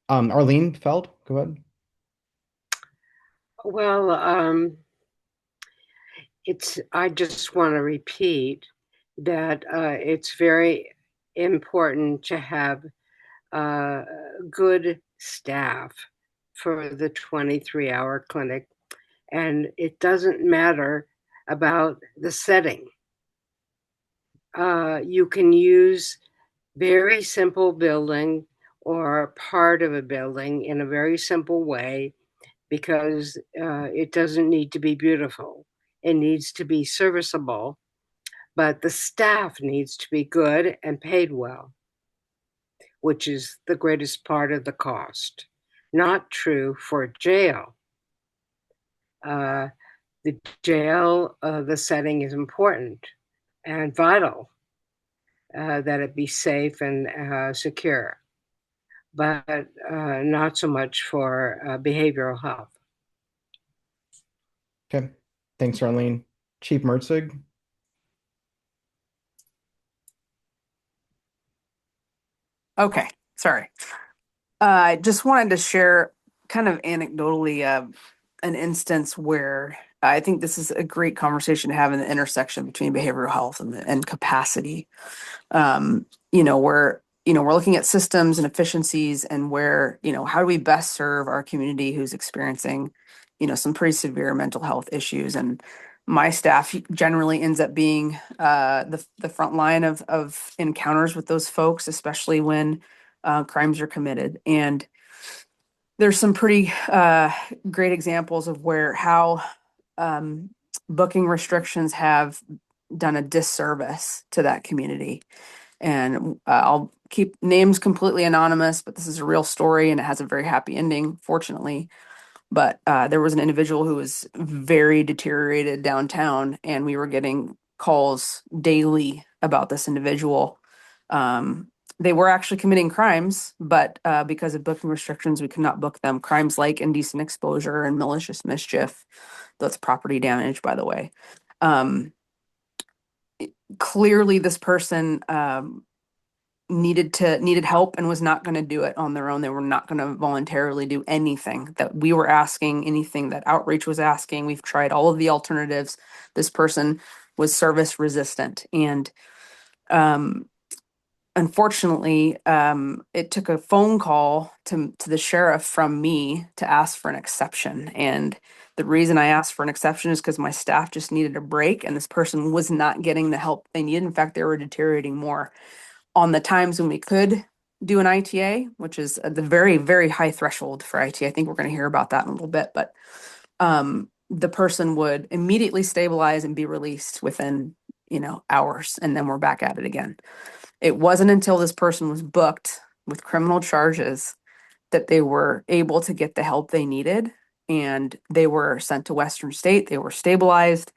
Arlene Feld, go ahead. Well, I just want to repeat that it's very important to have good staff for the 23-hour clinic. And it doesn't matter about the setting. You can use very simple building or part of a building in a very simple way because it doesn't need to be beautiful. It needs to be serviceable, but the staff needs to be good and paid well, which is the greatest part of the cost. Not true for jail. The jail, the setting is important and vital that it be safe and secure, but not so much for behavioral health. Okay. Thanks, Arlene. Chief Mertzig. Okay, sorry. I just wanted to share kind of anecdotally an instance where I think this is a great conversation to have in the intersection between behavioral health and capacity. We're looking at systems and efficiencies and where, how do we best serve our community who's experiencing, some pretty severe mental health issues. And my staff generally ends up being the front line of encounters with those folks, especially when crimes are committed. And there's some pretty great examples of how um, booking restrictions have done a disservice to that community. And I'll keep names completely anonymous, but this is a real story and it has a very happy ending, fortunately. But there was an individual who was very deteriorated downtown, and we were getting calls daily about this individual. They were actually committing crimes, but because of booking restrictions, we could not book them. Crimes like indecent exposure and malicious mischief. That's property damage, by the way. Clearly, this person needed help and was not going to do it on their own. They were not going to voluntarily do anything that we were asking, anything that outreach was asking. We've tried all of the alternatives. This person was service resistant, and unfortunately, it took a phone call to the sheriff from me to ask for an exception. And the reason I asked for an exception is because my staff just needed a break, and this person was not getting the help they needed. In fact, they were deteriorating more. On the times when we could do an ITA, which is the very, very high threshold for ITA. I think we're going to hear about that in a little bit, but the person would immediately stabilize and be released within, hours, and then we're back at it again. It wasn't until this person was booked with criminal charges that they were able to get the help they needed, and they were sent to Western State. They were stabilized,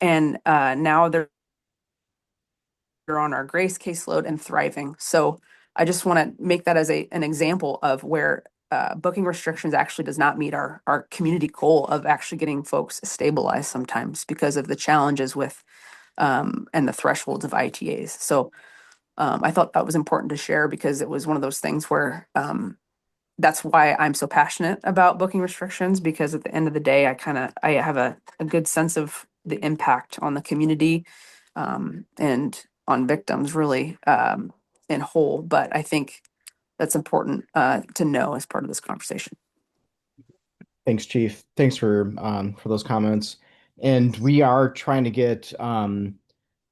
and now they're on our Grace caseload and thriving. So I just want to make that as an example of where booking restrictions actually does not meet our community goal of actually getting folks stabilized sometimes because of the challenges with and the thresholds of ITAs. So I thought that was important to share because it was one of those things where that's why I'm so passionate about booking restrictions, because at the end of the day, I have a good sense of the impact on the community and on victims really in whole. But I think that's important to know as part of this conversation. Thanks, Chief. Thanks for those comments. And we are trying to get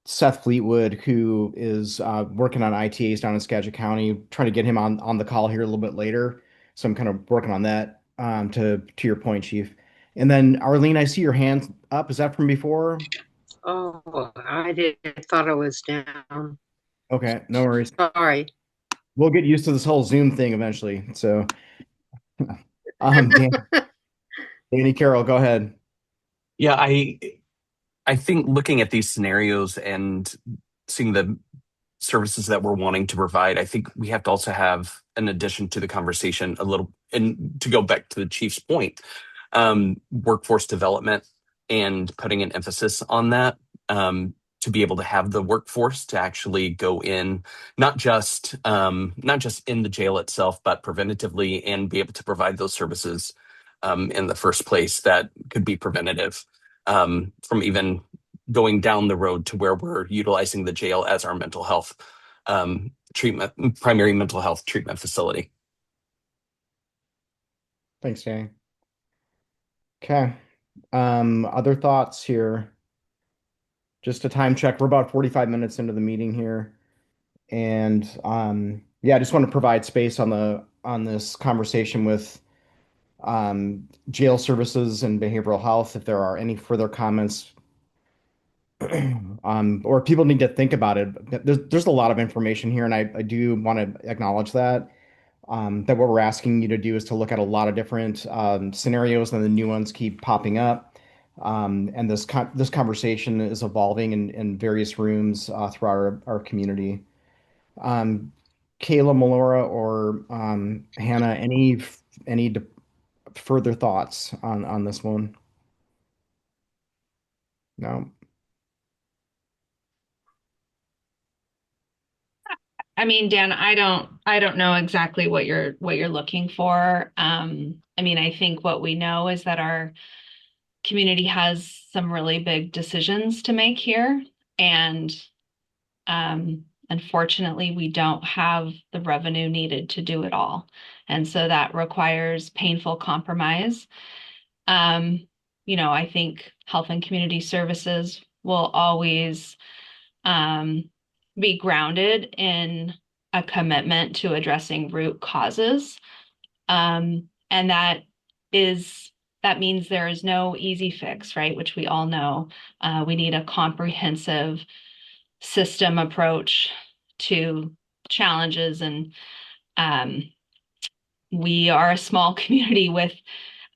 Seth Fleetwood, who is working on ITAs down in Skagit County, trying to get him on the call here a little bit later. So I'm kind of working on that to your point, Chief. And then Arlene, I see your hand up. Is that from before? Oh, I didn't thought I was down. Okay, no worries. Sorry. We'll get used to this whole Zoom thing eventually. So, Danny Carroll, go ahead. Yeah, I think looking at these scenarios and seeing the services that we're wanting to provide, I think we have to also have, in addition to the conversation, a little, and to go back to the chief's point, workforce development and putting an emphasis on that, to be able to have the workforce to actually go in, not just in the jail itself, but preventatively, and be able to provide those services in the first place that could be preventative, from even going down the road to where we're utilizing the jail as our mental health primary mental health treatment facility. Thanks, Danny. Okay. Other thoughts here? Just a time check. We're about 45 minutes into the meeting here. And yeah, I just want to provide space on this conversation with jail services and behavioral health. If there are any further comments, or people need to think about it. There's a lot of information here, and I do want to acknowledge that. That what we're asking you to do is to look at a lot of different scenarios, and the new ones keep popping up. And this conversation is evolving in various rooms throughout our community. Kayla, Melora, or Hannah, any further thoughts on this one? No. I mean, Dan, I don't know exactly what you're looking for. I mean, I think what we know is that our community has some really big decisions to make here. And unfortunately, we don't have the revenue needed to do it all. And so that requires painful compromise. I think Health and Community Services will always be grounded in a commitment to addressing root causes. And that means there is no easy fix, right? Which we all know. We need a comprehensive system approach to challenges. And we are a small community with,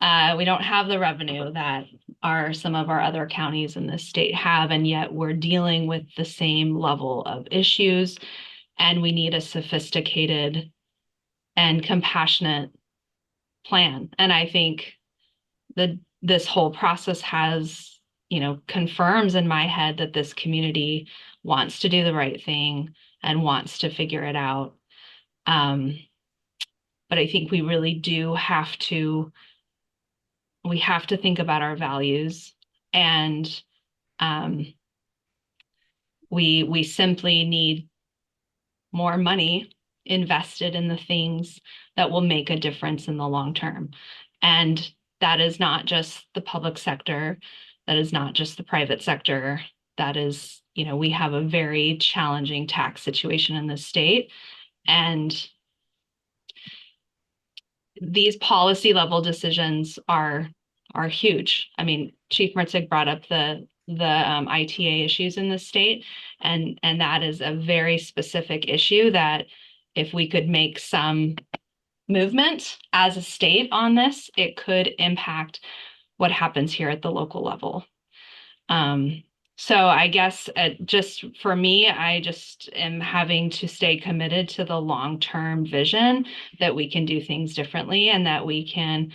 we don't have the revenue that some of our other counties in the state have, and yet we're dealing with the same level of issues, and we need a sophisticated and compassionate plan. And I think this whole process has, confirms in my head that this community wants to do the right thing and wants to figure it out. But I think we really do have to think about our values, and we simply need more money invested in the things that will make a difference in the long term. And that is not just the public sector, that is not just the private sector. That is, we have a very challenging tax situation in the state. And these policy level decisions are huge. I mean, Chief Mertzig brought up the ITA issues in the state, and that is a very specific issue that if we could make some movement as a state on this, it could impact what happens here at the local level. So I guess just for me, I just am having to stay committed to the long-term vision that we can do things differently, and that we can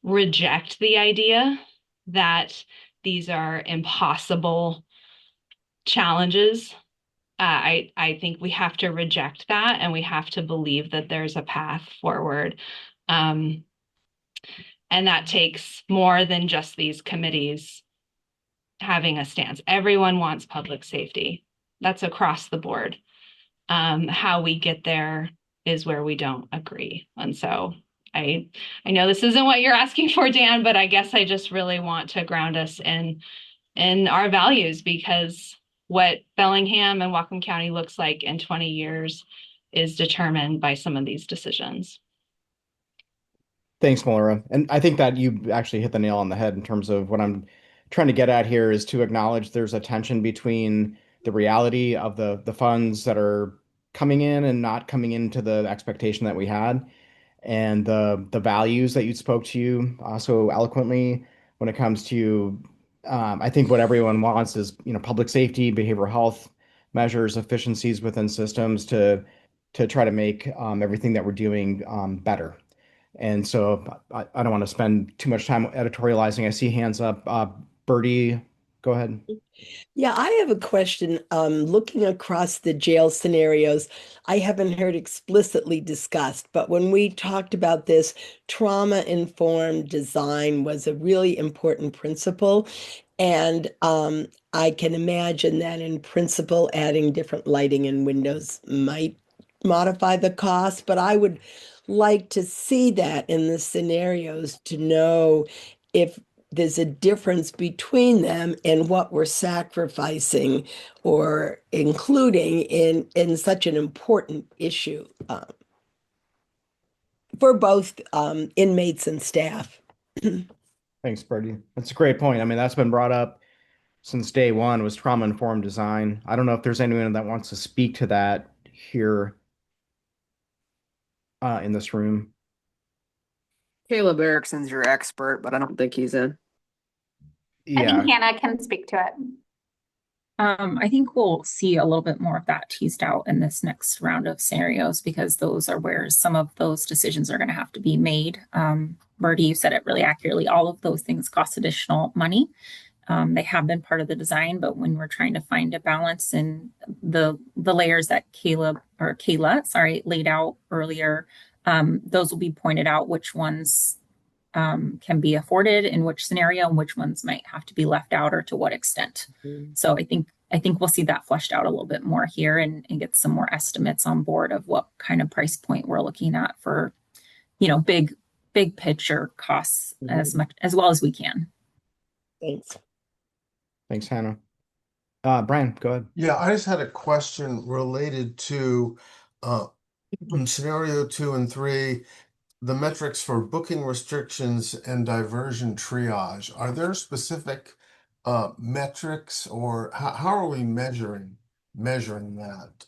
reject the idea that these are impossible challenges. I think we have to reject that, and we have to believe that there's a path forward. And that takes more than just these committees having a stance. Everyone wants public safety. That's across the board. How we get there is where we don't agree. And so I know this isn't what you're asking for, Dan, but I guess I just really want to ground us in our values, because what Bellingham and Whatcom County looks like in 20 years is determined by some of these decisions. Thanks, Melora. And I think that you actually hit the nail on the head in terms of what I'm trying to get at here is to acknowledge there's a tension between the reality of the funds that are coming in and not coming into the expectation that we had, and the values that you spoke to so eloquently when it comes to I think what everyone wants is public safety, behavioral health measures, efficiencies within systems to try to make everything that we're doing better. And so I don't want to spend too much time editorializing. I see hands up. Birdie, go ahead. Yeah, I have a question. Looking across the jail scenarios, I haven't heard explicitly discussed, but when we talked about this, trauma-informed design was a really important principle. And I can imagine that in principle, adding different lighting and windows might modify the cost, but I would like to see that in the scenarios to know if there's a difference between them and what we're sacrificing or including in such an important issue for both inmates and staff. Thanks, Birdie. That's a great point. I mean, that's been brought up since day one, was trauma-informed design. I don't know if there's anyone that wants to speak to that here in this room. Caleb Erickson's your expert, but I don't think he's in. I think Hannah can speak to it. I think we'll see a little bit more of that teased out in this next round of scenarios, because those are where some of those decisions are going to have to be made. Birdie, you said it really accurately. All of those things cost additional money. They have been part of the design, but when we're trying to find a balance in the layers that Kayla laid out earlier, those will be pointed out which ones can be afforded in which scenario and which ones might have to be left out or to what extent. So I think we'll see that fleshed out a little bit more here and get some more estimates on board of what kind of price point we're looking at for, big picture costs as much as well as we can. Thanks. Thanks, Hannah. Brian, go ahead. Yeah, I just had a question related to scenario 2 and 3, the metrics for booking restrictions and diversion triage. Are there specific metrics, or how are we measuring that?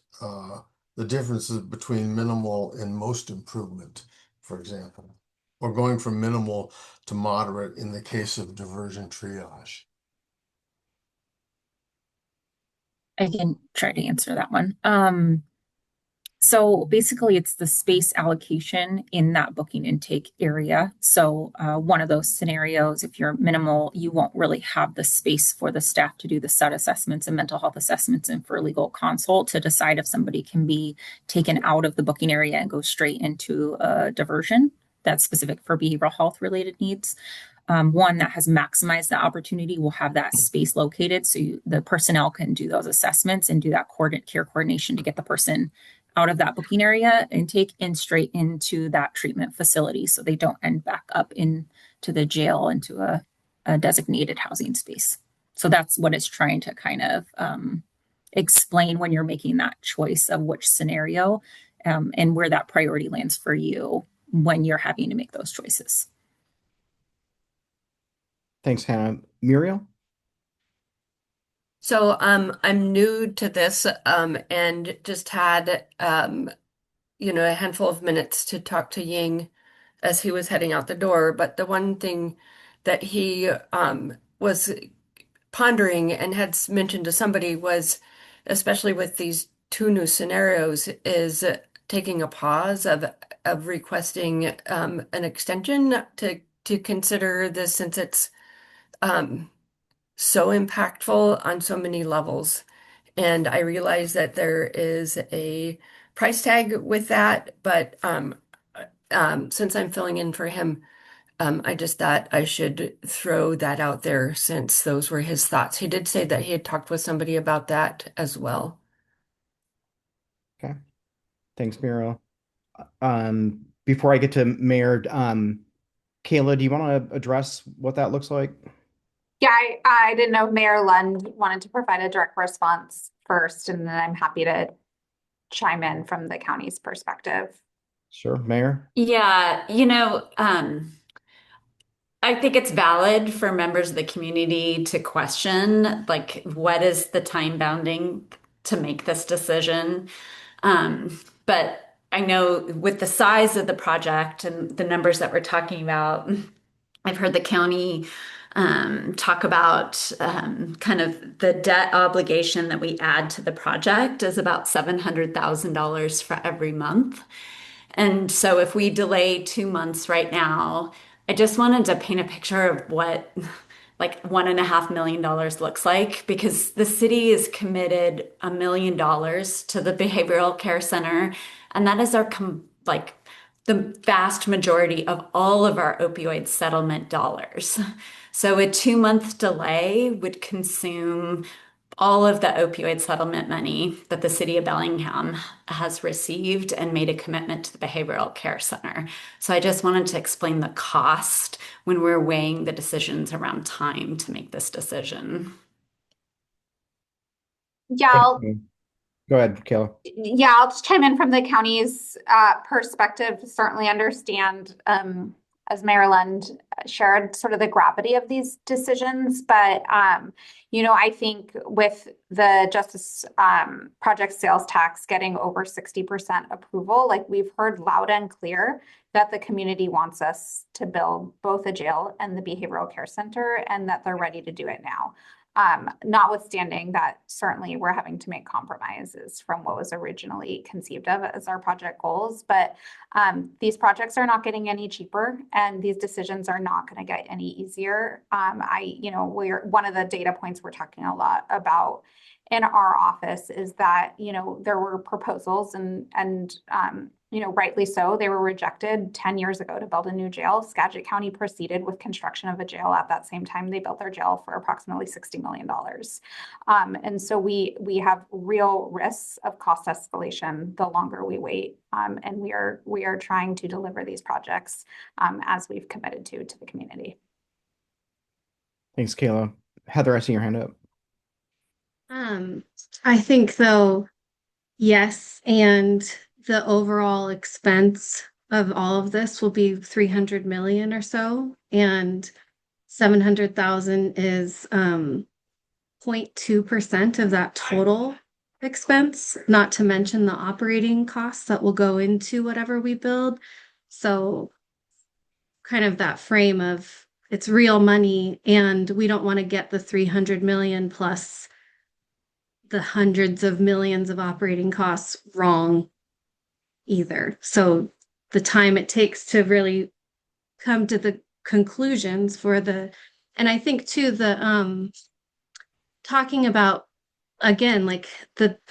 The differences between minimal and most improvement, for example, or going from minimal to moderate in the case of diversion triage. I can try to answer that one. So basically, it's the space allocation in that booking intake area. So one of those scenarios, if you're minimal, you won't really have the space for the staff to do the SET assessments and mental health assessments and for legal consult to decide if somebody can be taken out of the booking area and go straight into a diversion that's specific for behavioral health related needs. One that has maximized the opportunity will have that space located so the personnel can do those assessments and do that care coordination to get the person out of that booking area and take in straight into that treatment facility so they don't end back up into the jail, into a designated housing space. So that's what it's trying to kind of explain when you're making that choice of which scenario and where that priority lands for you when you're having to make those choices. Thanks, Hannah. Muriel? So I'm new to this and just had a handful of minutes to talk to Ying as he was heading out the door. But the one thing that he was pondering and had mentioned to somebody was, especially with these two new scenarios, is taking a pause of requesting an extension to consider this, since it's so impactful on so many levels. And I realize that there is a price tag with that, but since I'm filling in for him, I just thought I should throw that out there since those were his thoughts. He did say that he had talked with somebody about that as well. Okay. Thanks, Muriel. Before I get to Mayor, Kayla, do you want to address what that looks like? Yeah, I didn't know if Mayor Lund wanted to provide a direct response first, and then I'm happy to chime in from the county's perspective. Sure, Mayor. Yeah, I think it's valid for members of the community to question, like, what is the time bounding to make this decision? But I know with the size of the project and the numbers that we're talking about, I've heard the county talk about kind of the debt obligation that we add to the project is about $700,000 for every month. And so if we delay 2 months right now, I just wanted to paint a picture of what like $1.5 million looks like, because the city is committed $1 million to the behavioral care center. And that is our the vast majority of all of our opioid settlement dollars. So a 2 month delay would consume all of the opioid settlement money that the city of Bellingham has received and made a commitment to the behavioral care center. So I just wanted to explain the cost when we're weighing the decisions around time to make this decision. Yeah, Go ahead, Kayla. Yeah, I'll just chime in from the county's perspective. Certainly understand, as Mayor Lund shared, sort of the gravity of these decisions. But, I think with the Justice Project sales tax getting over 60% approval, like we've heard loud and clear that the community wants us to build both a jail and the behavioral care center, and that they're ready to do it now. Notwithstanding that, certainly we're having to make compromises from what was originally conceived of as our project goals. But these projects are not getting any cheaper, and these decisions are not going to get any easier. We're one of the data points we're talking a lot about in our office is that there were proposals and rightly so. They were rejected 10 years ago to build a new jail. Skagit County proceeded with construction of a jail at that same time. They built their jail for approximately $60 million. And so we have real risks of cost escalation the longer we wait. And we are trying to deliver these projects as we've committed to the community. Thanks, Kayla. Heather, I see your hand up. I think though, yes, and the overall expense of all of this will be 300 million or so, and 700,000 is 0.2% of that total expense, not to mention the operating costs that will go into whatever we build. So kind of that frame of it's real money, and we don't want to get the 300 million plus the hundreds of millions of operating costs wrong either. So the time it takes to really come to the conclusions for and I think too, talking about, again, like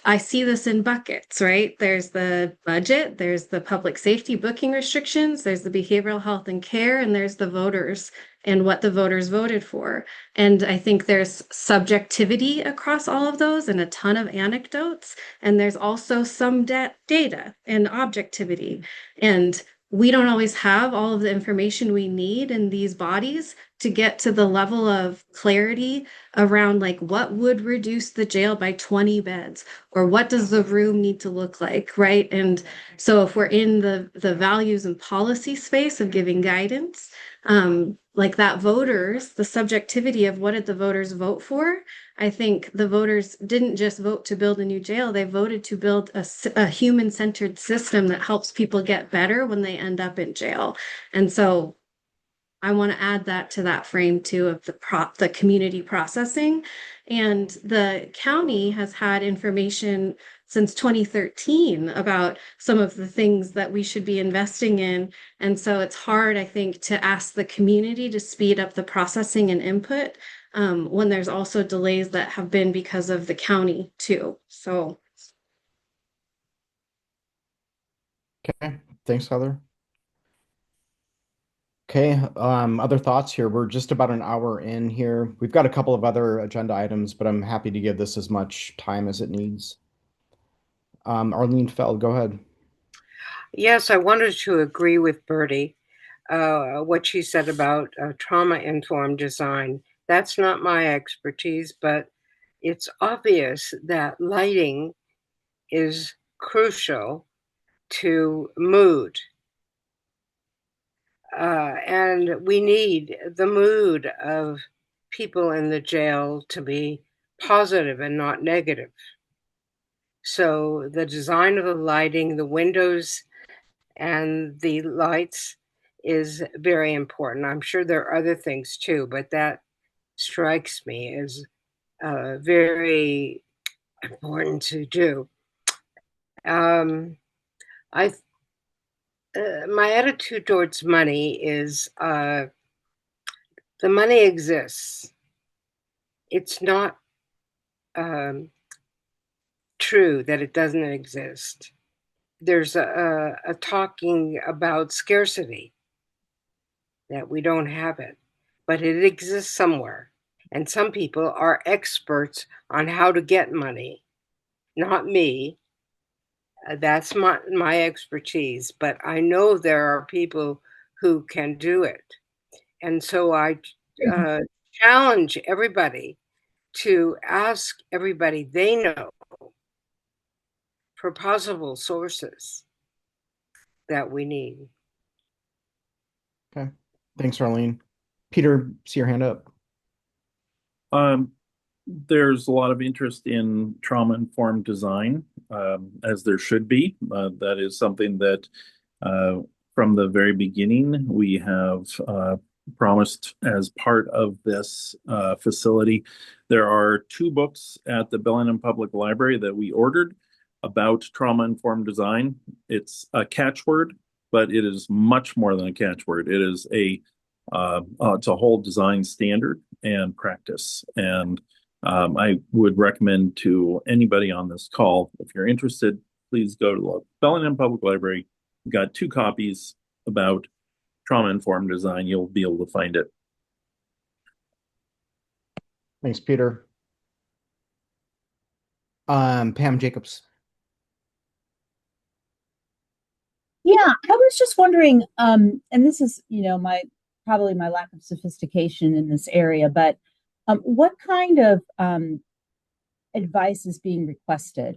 I see this in buckets, right? There's the budget, there's the public safety booking restrictions, there's the behavioral health and care, and there's the voters and what the voters voted for. And I think there's subjectivity across all of those and a ton of anecdotes. And there's also some data and objectivity. And we don't always have all of the information we need in these bodies to get to the level of clarity around like what would reduce the jail by 20 beds, or what does the room need to look like, right? And so if we're in the values and policy space of giving guidance, like that the subjectivity of what did the voters vote for? I think the voters didn't just vote to build a new jail, they voted to build a human-centered system that helps people get better when they end up in jail. And so I want to add that to that frame too of the community processing. And the county has had information since 2013 about some of the things that we should be investing in. And so it's hard, I think, to ask the community to speed up the processing and input when there's also delays that have been because of the county too. So. Okay, thanks, Heather. Okay, other thoughts here? We're just about an hour in here. We've got a couple of other agenda items, but I'm happy to give this as much time as it needs. Arlene Feld, go ahead. Yes, I wanted to agree with Bertie, what she said about trauma-informed design. That's not my expertise, but it's obvious that lighting is crucial to mood. And we need the mood of people in the jail to be positive and not negative. So the design of the lighting, the windows, and the lights is very important. I'm sure there are other things too, but that strikes me as very important to do. My attitude towards money is the money exists. It's not true that it doesn't exist. There's a talking about scarcity, that we don't have it, but it exists somewhere. And some people are experts on how to get money, not me. That's my expertise, but I know there are people who can do it. And so I challenge everybody to ask everybody they know for possible sources that we need. Okay, thanks, Arlene. Peter, see your hand up. There's a lot of interest in trauma-informed design, as there should be. That is something that from the very beginning we have promised as part of this facility. There are 2 books at the Bellingham Public Library that we ordered about trauma-informed design. It's a catchword, but it is much more than a catchword. It is it's a whole design standard and practice. And I would recommend to anybody on this call, if you're interested, please go to the Bellingham Public Library, got two copies about trauma-informed design. You'll be able to find it. Thanks, Peter. Pam Jacobs. Yeah, I was just wondering, and this is, my probably my lack of sophistication in this area, but what kind of advice is being requested?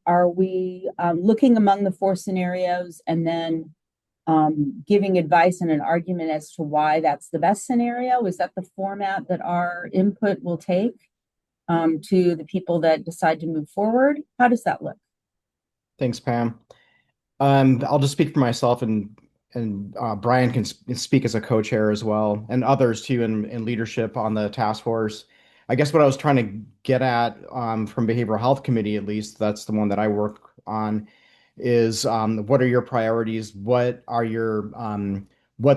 Are we looking among the four scenarios and then giving advice and an argument as to why that's the best scenario? Is that the format that our input will take to the people that decide to move forward? How does that look? Thanks, Pam. I'll just speak for myself, and Brian can speak as a co-chair as well, and others too in leadership on the task force. I guess what I was trying to get at from Behavioral Health Committee, at least that's the one that I work on, is what are your priorities? What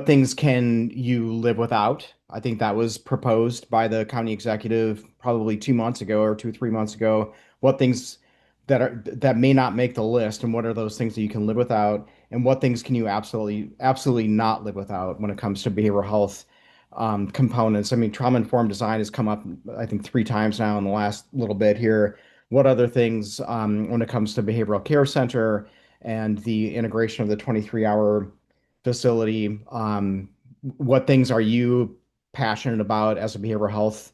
things can you live without? I think that was proposed by the county executive probably 2 months ago or 3 months ago. What things that may not make the list, and what are those things that you can live without, and what things can you absolutely not live without when it comes to behavioral health components? I mean, trauma informed design has come up, I think, 3 times now in the last little bit here. What other things when it comes to behavioral care center and the integration of the 23-hour facility? What things are you passionate about as a behavioral health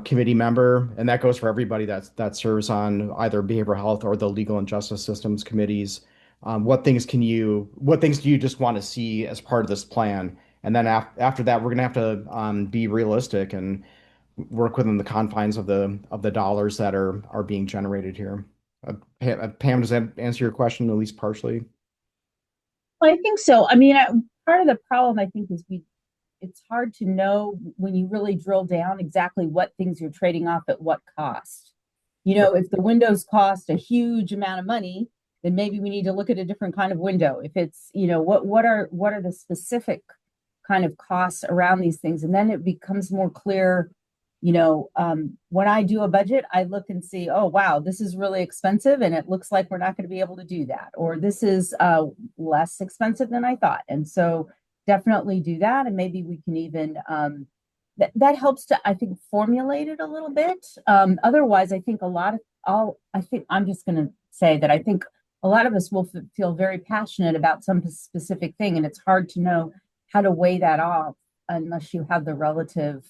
committee member? And that goes for everybody that serves on either behavioral health or the legal and justice systems committees. What things do you just want to see as part of this plan? And then after that, we're going to have to be realistic and work within the confines of the dollars that are being generated here. Pam, does that answer your question at least partially? I think so. I mean, part of the problem I think is it's hard to know when you really drill down exactly what things you're trading off at what cost. If the windows cost a huge amount of money, then maybe we need to look at a different kind of window. If it's, what are the specific kind of costs around these things? And then it becomes more clear, when I do a budget, I look and see, oh, wow, this is really expensive and it looks like we're not going to be able to do that. Or this is less expensive than I thought. And so definitely do that. And maybe we can even, that helps to, I think, formulate it a little bit. Otherwise, I think I think I'm just going to say that I think a lot of us will feel very passionate about some specific thing, and it's hard to know how to weigh that off unless you have the relative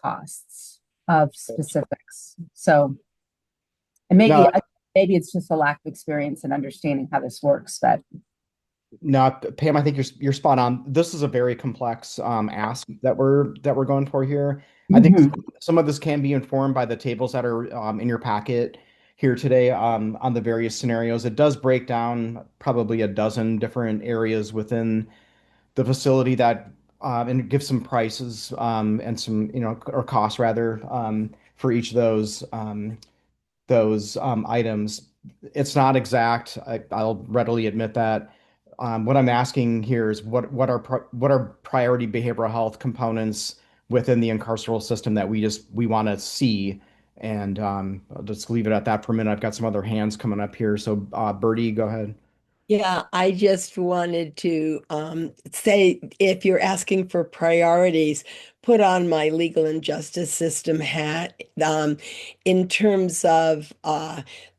costs of specifics. So, and No, maybe it's just a lack of experience and understanding how this works, but no, Pam, I think you're spot on. This is a very complex ask that we're going for here. I think some of this can be informed by the tables that are in your packet here today on the various scenarios. It does break down probably a dozen different areas within the facility that and give some prices and some, or costs rather, for each of those items. It's not exact. I'll readily admit that. What I'm asking here is what are priority behavioral health components within the incarceral system that we want to see, and I'll just leave it at that for a minute. I've got some other hands coming up here, so Bertie, go ahead. Yeah, I just wanted to say if you're asking for priorities, put on my legal and justice system hat in terms of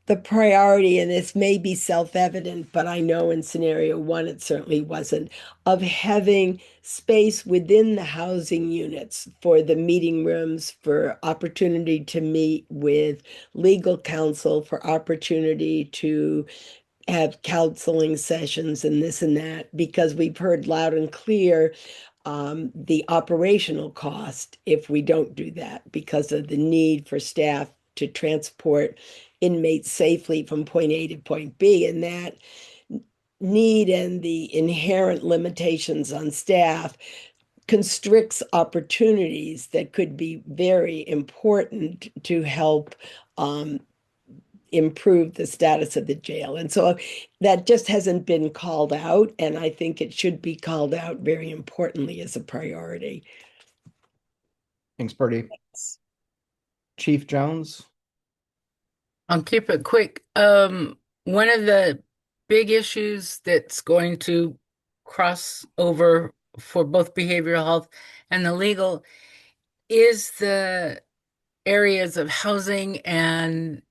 the priority, and this may be self-evident, but I know in scenario one it certainly wasn't, of having space within the housing units for the meeting rooms, for opportunity to meet with legal counsel, for opportunity to have counseling sessions and this and that, because we've heard loud and clear the operational cost if we don't do that because of the need for staff to transport inmates safely from point A to point B. And that need and the inherent limitations on staff constricts opportunities that could be very important to help improve the status of the jail. And so that just hasn't been called out, and I think it should be called out very importantly as a priority. Thanks, Bertie. Chief Jones. I'll keep it quick. One of the big issues that's going to cross over for both behavioral health and the legal is the areas of housing and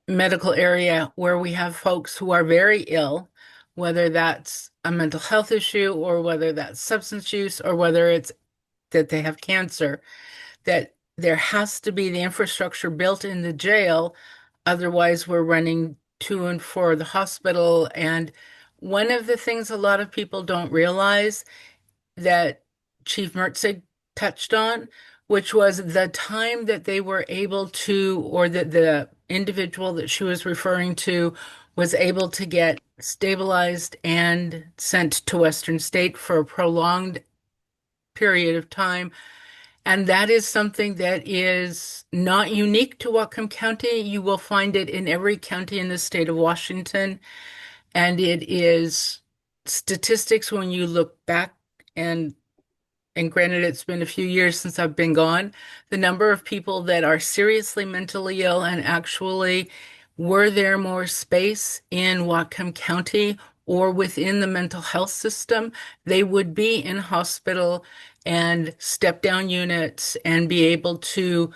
medical area where we have folks who are very ill, whether that's a mental health issue or whether that's substance use or whether it's that they have cancer, that there has to be the infrastructure built in the jail. Otherwise, we're running to and for the hospital. And one of the things a lot of people don't realize that Chief Mertzig touched on, which was the time that they were able to, or that the individual that she was referring to was able to get stabilized and sent to Western State for a prolonged period of time. And that is something that is not unique to Whatcom County. You will find it in every county in the state of Washington. And it is statistics when you look back and granted, it's been a few years since I've been gone, the number of people that are seriously mentally ill and actually were there more space in Whatcom County or within the mental health system, they would be in hospital and step down units and be able to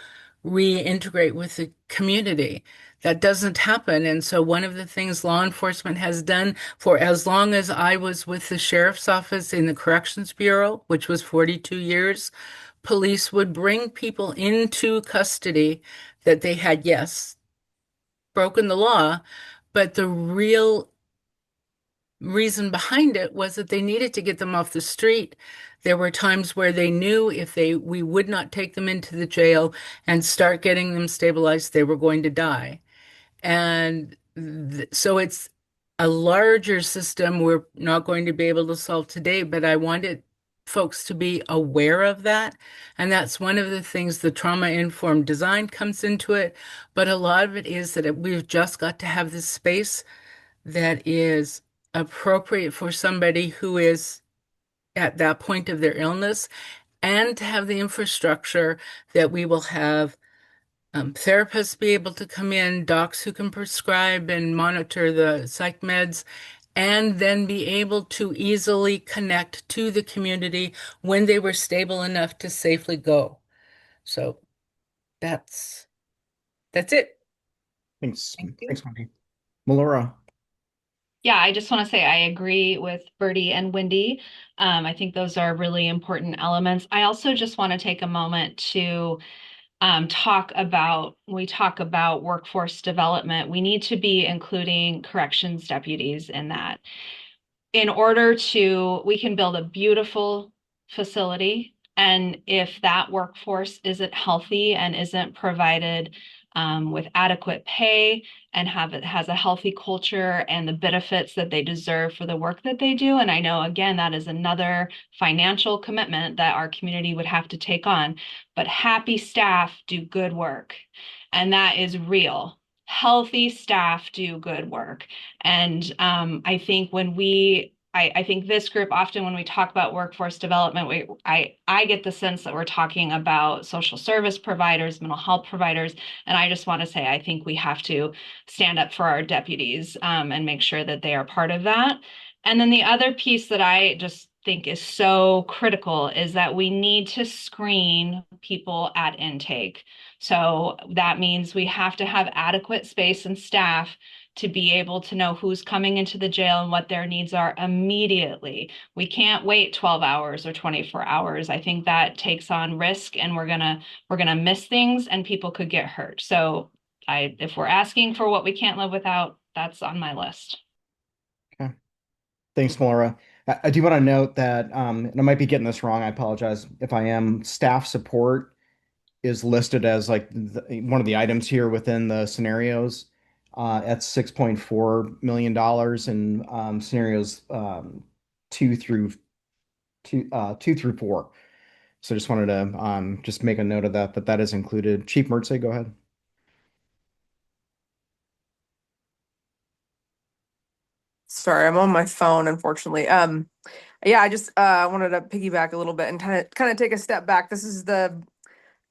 reintegrate with the community. That doesn't happen. And so one of the things law enforcement has done for as long as I was with the sheriff's office in the Corrections Bureau, which was 42 years, police would bring people into custody that they had, yes, broken the law, but the real reason behind it was that they needed to get them off the street. There were times where they knew if we would not take them into the jail and start getting them stabilized, they were going to die. And so it's a larger system we're not going to be able to solve today, but I wanted folks to be aware of that. And that's one of the things the trauma-informed design comes into it. But a lot of it is that we've just got to have this space that is appropriate for somebody who is at that point of their illness and to have the infrastructure that we will have therapists be able to come in, docs who can prescribe and monitor the psych meds, and then be able to easily connect to the community when they were stable enough to safely go. So that's it. Thanks. Thank you. Thanks, Wendy. Melora. Yeah, I just want to say I agree with Bertie and Wendy. I think those are really important elements. I also just want to take a moment to talk about workforce development. We need to be including corrections deputies in that. We can build a beautiful facility, and if that workforce isn't healthy and isn't provided with adequate pay and has a healthy culture and the benefits that they deserve for the work that they do. And I know, again, that is another financial commitment that our community would have to take on, but happy staff do good work. And that is real. Healthy staff do good work. And I think I think this group, often when we talk about workforce development, I get the sense that we're talking about social service providers, mental health providers. And I just want to say, I think we have to stand up for our deputies and make sure that they are part of that. And then the other piece that I just think is so critical is that we need to screen people at intake. So that means we have to have adequate space and staff to be able to know who's coming into the jail and what their needs are immediately. We can't wait 12 hours or 24 hours. I think that takes on risk, and we're gonna miss things and people could get hurt. So if we're asking for what we can't live without, that's on my list. Okay. Thanks, Melora. I do want to note that, and I might be getting this wrong, I apologize if I am, staff support is listed as like one of the items here within the scenarios at $6.4 million in scenarios two through 4. So just wanted to just make a note of that is included. Chief Mertzig, go ahead. Sorry, I'm on my phone, unfortunately. Yeah, I just wanted to piggyback a little bit and kind of take a step back. This is the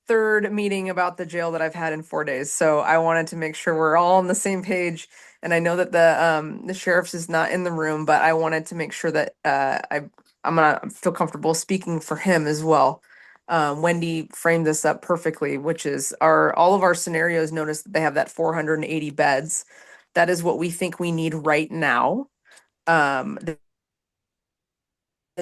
third meeting about the jail that I've had in 4 days. So I wanted to make sure we're all on the same page. And I know that the sheriff's is not in the room, but I wanted to make sure that I'm gonna feel comfortable speaking for him as well. Wendy framed this up perfectly, which is all of our scenarios. Notice that they have that 480 beds. That is what we think we need right now. The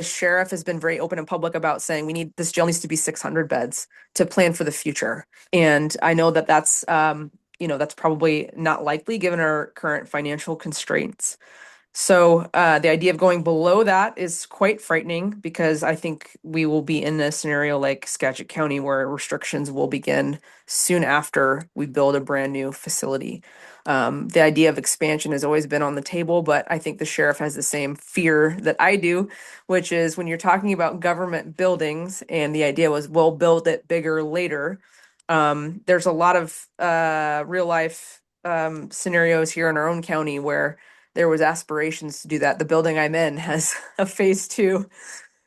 sheriff has been very open and public about saying this jail needs to be 600 beds to plan for the future. And I know that that's that's probably not likely given our current financial constraints. So the idea of going below that is quite frightening because I think we will be in a scenario like Skagit County where restrictions will begin soon after we build a brand new facility. The idea of expansion has always been on the table, but I think the sheriff has the same fear that I do, which is when you're talking about government buildings, and the idea was we'll build it bigger later. There's a lot of real life scenarios here in our own county where there was aspirations to do that. The building I'm in has a phase two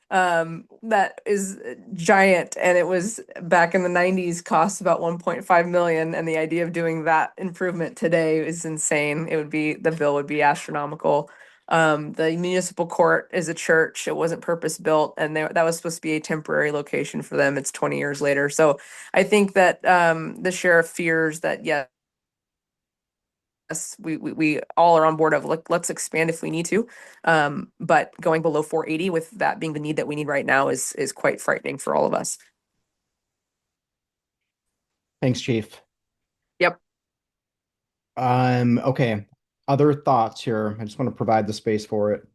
that is giant, and it was back in the 90s cost about 1.5 million, and the idea of doing that improvement today is insane. The bill would be astronomical. The municipal court is a church. It wasn't purpose built, and that was supposed to be a temporary location for them. It's 20 years later. So I think that the sheriff fears that, yes, we all are on board of let's expand if we need to. But going below 480 with that being the need that we need right now is quite frightening for all of us. Thanks, Chief. Yep. Okay. Other thoughts here. I just want to provide the space for it.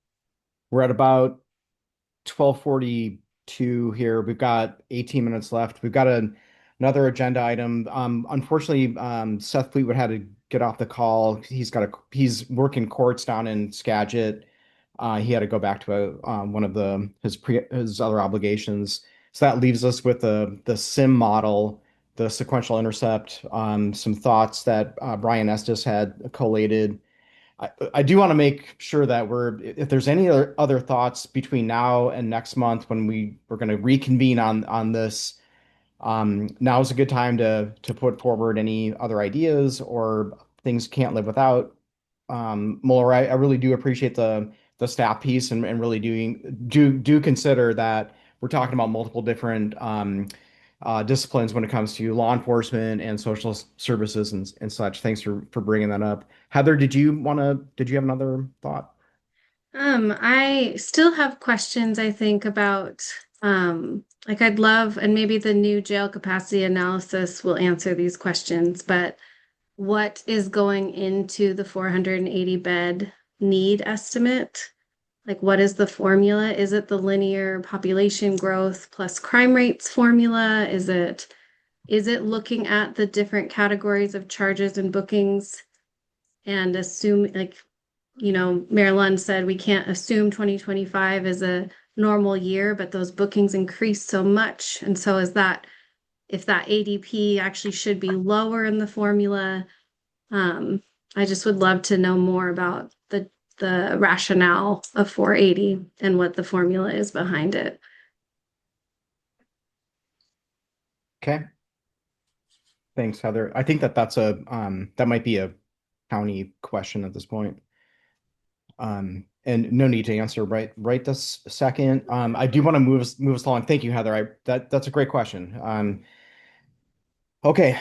We're at about 12:42 here. We've got 18 minutes left. We've got another agenda item. Unfortunately, Seth Fleetwood had to get off the call. He's working courts down in Skagit. He had to go back to one of his other obligations. So that leaves us with the SIM model, the sequential intercept, some thoughts that Brian Estes had collated. I do want to make sure that if there's any other thoughts between now and next month when we're going to reconvene on this, now is a good time to put forward any other ideas or things can't live without. Mueller, I really do appreciate the staff piece and really do consider that we're talking about multiple different disciplines when it comes to law enforcement and social services and such. Thanks for bringing that up. Heather, did you have another thought? I still have questions, I think, about I'd love, and maybe the new jail capacity analysis will answer these questions, but what is going into the 480 bed need estimate? Like, what is the formula? Is it the linear population growth plus crime rates formula? Is it looking at the different categories of charges and bookings and assume, like, Mayor Lund said we can't assume 2025 is a normal year, but those bookings increase so much. And so if that ADP actually should be lower in the formula, I just would love to know more about the rationale of 480 and what the formula is behind it. Okay. Thanks, Heather. I think that might be a county question at this point. And no need to answer right this second. I do want to move us along. Thank you, Heather. That's a great question. Okay.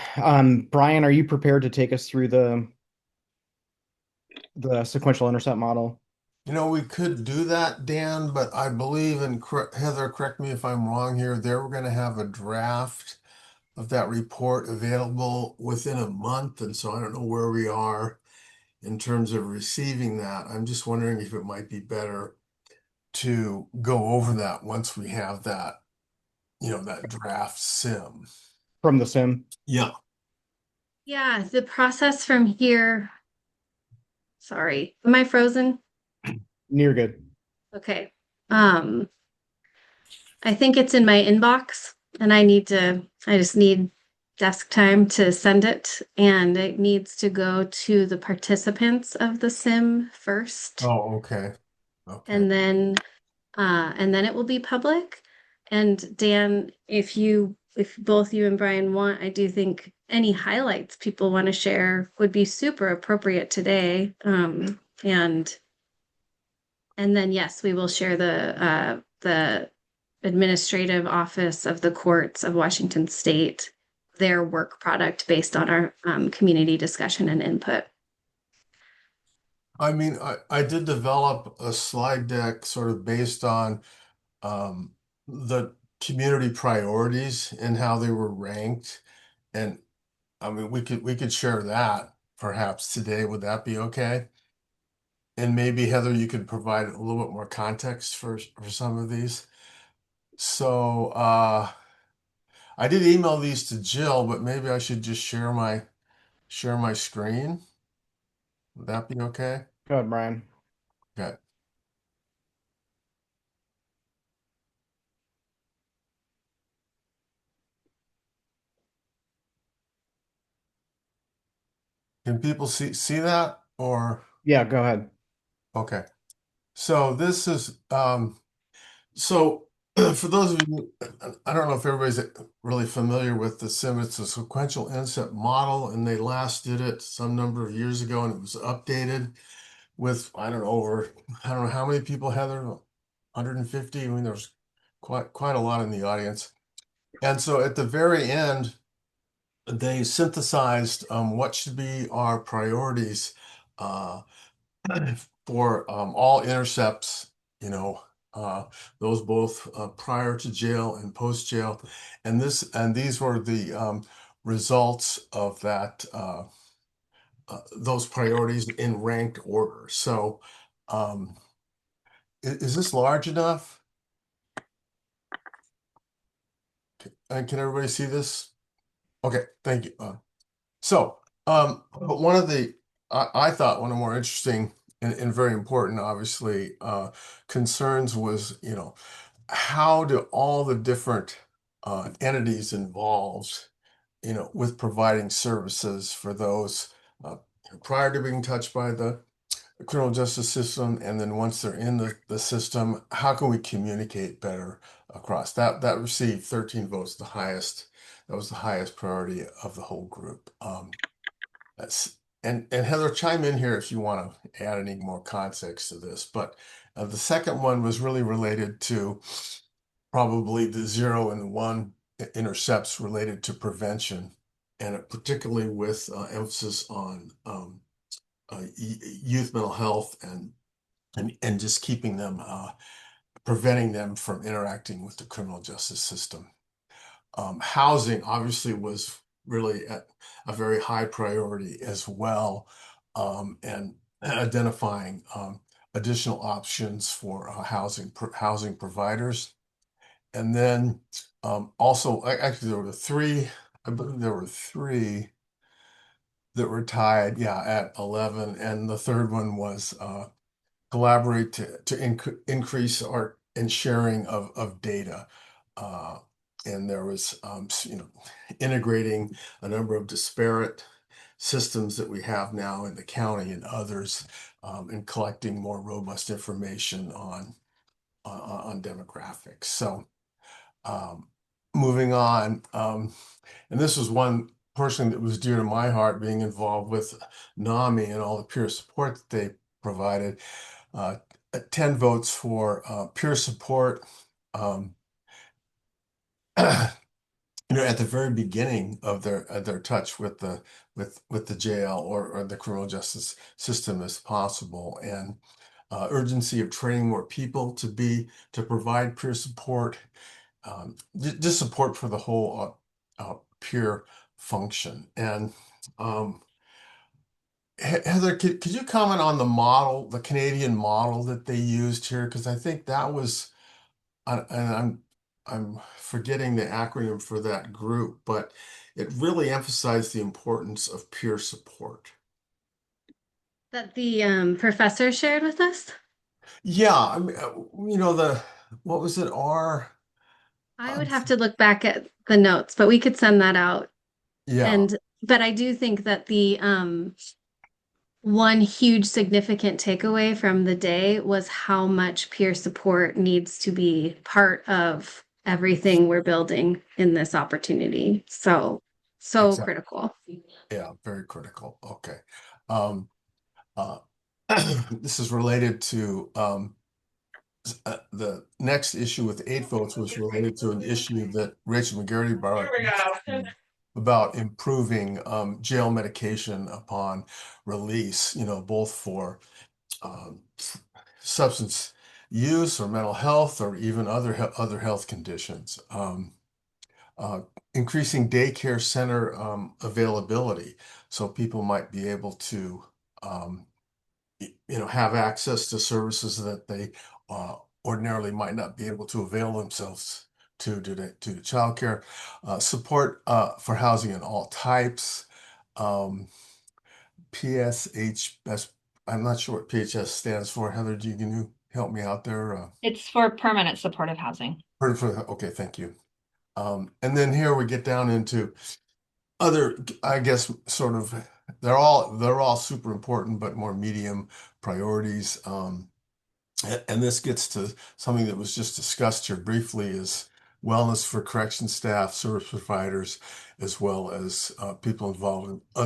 Brian, are you prepared to take us through the sequential intercept model? We could do that, Dan, but I believe, and Heather, correct me if I'm wrong here, they were going to have a draft of that report available within a month. And so I don't know where we are in terms of receiving that. I'm just wondering if it might be better to go over that once we have that, that draft sim. From the sim? Yeah. Yeah, the process from here. Sorry, am I frozen? You're good. Okay. I think it's in my inbox and I just need desk time to send it, and it needs to go to the participants of the sim first. Oh, okay. And then it will be public. And Dan, if you if both you and Brian want, I do think any highlights people want to share would be super appropriate today. And then yes, we will share the administrative office of the courts of Washington State, their work product based on our community discussion and input. I mean, I did develop a slide deck sort of based on the community priorities and how they were ranked. And I mean, we could share that perhaps today. Would that be okay? And maybe Heather, you could provide a little bit more context for some of these. So I did email these to Jill, but maybe I should just share my screen. Would that be okay? Go ahead, Brian. Okay. Can people see that or Yeah, go ahead. okay. So this is so for those of you, I don't know if everybody's really familiar with the SIM. It's a sequential inset model, and they last did it some number of years ago, and it was updated with I don't know how many people, Heather, 150. I mean, there's quite a lot in the audience. And so at the very end, they synthesized what should be our priorities uh, for all intercepts, you know, those both prior to jail and post jail, and these were the results of that those priorities in ranked order. So, is this large enough? And can everybody see this? Okay, thank you. But one of the I thought one of the more interesting and very important, obviously, concerns was, how do all the different entities involved, with providing services for those uh, prior to being touched by the criminal justice system, and then once they're in the system, how can we communicate better across? That received 13 votes, the highest. That was the highest priority of the whole group. That's and Heather, chime in here if you want to add any more context to this. But the second one was really related to probably the 0 and the 1 intercepts related to prevention, and particularly with emphasis on youth mental health and just keeping them preventing them from interacting with the criminal justice system. Housing obviously was really a very high priority as well, and identifying additional options for housing providers. And then also, actually, there were three, I believe there were three that were tied, yeah, at 11. And the third one was collaborate to increase our and sharing of data. Uh, and there was, integrating a number of disparate systems that we have now in the county and others, and collecting more robust information on demographics. So, um, moving on, and this was one person that was dear to my heart, being involved with NAMI and all the peer support that they provided. Uh, 10 votes for peer support. Um, at the very beginning of their touch with the jail or the criminal justice system as possible, and urgency of training more people to provide peer support, just support for the whole peer function. And Heather, could you comment on the model, the Canadian model that they used here? Because I think that was, and I'm forgetting the acronym for that group, but it really emphasized the importance of peer support. That the professor shared with us? Yeah, I mean, what was it? I would have to look back at the notes, but we could send that out. Yeah. But I do think that the one huge significant takeaway from the day was how much peer support needs to be part of everything we're building in this opportunity. So Exactly. critical. Yeah, very critical. Okay. Um, uh, this is related to the next issue with 8 votes was related to an issue that Rachel McGarity brought up about improving jail medication upon release, both for um, substance use or mental health or even other health conditions. Uh, Increasing daycare center availability, so people might be able to um, have access to services that they ordinarily might not be able to avail themselves to due to childcare. Support for housing in all types. um, PSH, I'm not sure what PHS stands for. Heather, can you help me out there? It's for permanent supportive housing. Okay, thank you. And then here we get down into other, I guess, sort of, they're all super important, but more medium priorities. And this gets to something that was just discussed here briefly, is wellness for correction staff, service providers, as well as other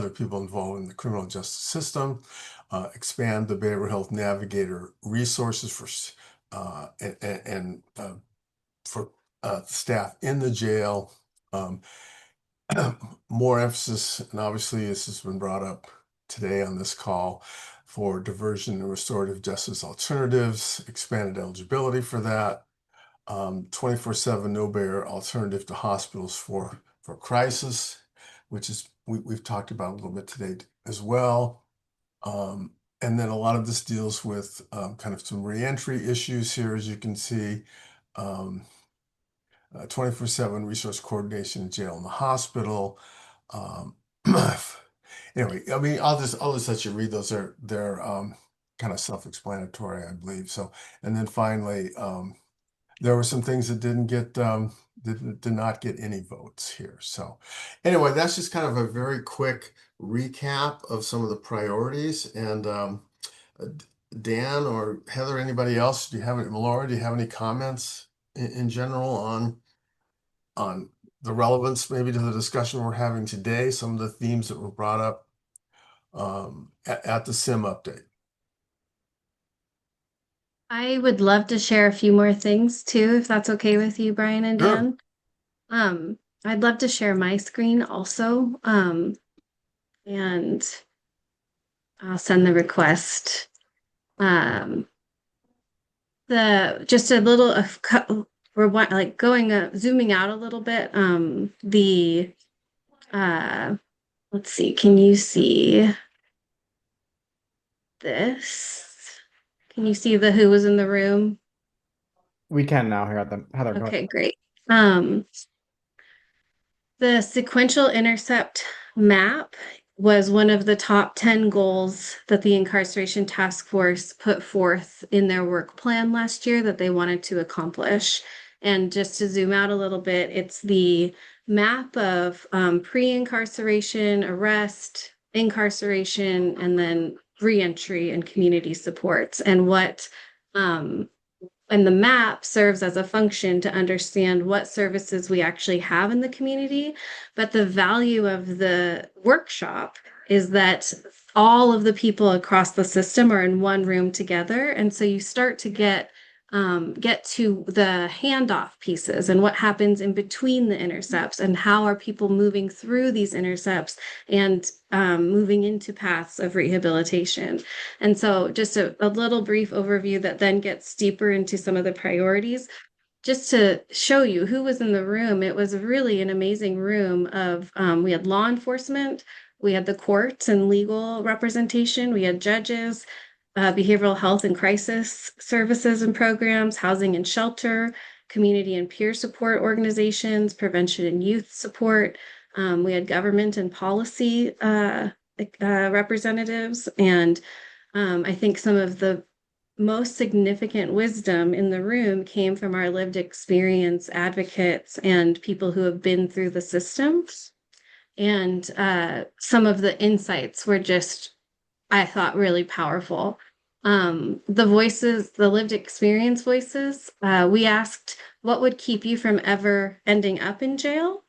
people involved in the criminal justice system. Expand the Behavioral Health Navigator resources for staff in the jail. Um, More emphasis, and obviously this has been brought up today on this call, for diversion and restorative justice alternatives, expanded eligibility for that, 24/7 no barrier alternative to hospitals for crisis, which is we've talked about a little bit today as well. And then a lot of this deals with kind of some reentry issues here, as you can see. 24/7 resource coordination in jail and the hospital. Um, anyway, I mean, I'll just let you read those. They're kind of self-explanatory, I believe. So, and then finally, there were some things that did not get any votes here. So, anyway, that's just kind of a very quick recap of some of the priorities. And uh, Dan or Heather, anybody else? Laura, do you have any comments in general on the relevance maybe to the discussion we're having today, some of the themes that were brought up at the SIM update? I would love to share a few more things too, if that's okay with you, Brian and Sure. Dan. I'd love to share my screen also. And I'll send the request. Just a little we're like going zooming out a little bit. Let's see, can you see this? Can you see who was in the room? We can now, Heather. Heather, go ahead. Okay, great. The sequential intercept map was one of the top 10 goals that the incarceration task force put forth in their work plan last year that they wanted to accomplish. And just to zoom out a little bit, it's the map of pre-incarceration, arrest, incarceration, and then reentry and community supports. And the map serves as a function to understand what services we actually have in the community. But the value of the workshop is that all of the people across the system are in one room together. And so you start to get to the handoff pieces and what happens in between the intercepts and how are people moving through these intercepts and moving into paths of rehabilitation. And so just a little brief overview that then gets deeper into some of the priorities. Just to show you who was in the room, it was really an amazing room of, we had law enforcement, we had the courts and legal representation, we had judges, behavioral health and crisis services and programs, housing and shelter, community and peer support organizations, prevention and youth support. We had government and policy representatives. And I think some of the most significant wisdom in the room came from our lived experience advocates and people who have been through the system. And some of the insights were just, I thought, really powerful. The voices, the lived experience voices, we asked what would keep you from ever ending up in jail?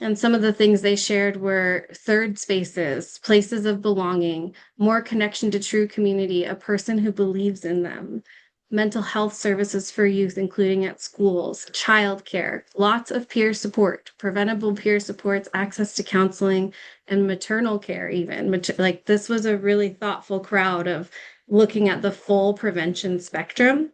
And some of the things they shared were third spaces, places of belonging, more connection to true community, a person who believes in them, mental health services for youth, including at schools, childcare, lots of peer support, preventable peer supports, access to counseling, and maternal care even. Like this was a really thoughtful crowd of looking at the full prevention spectrum.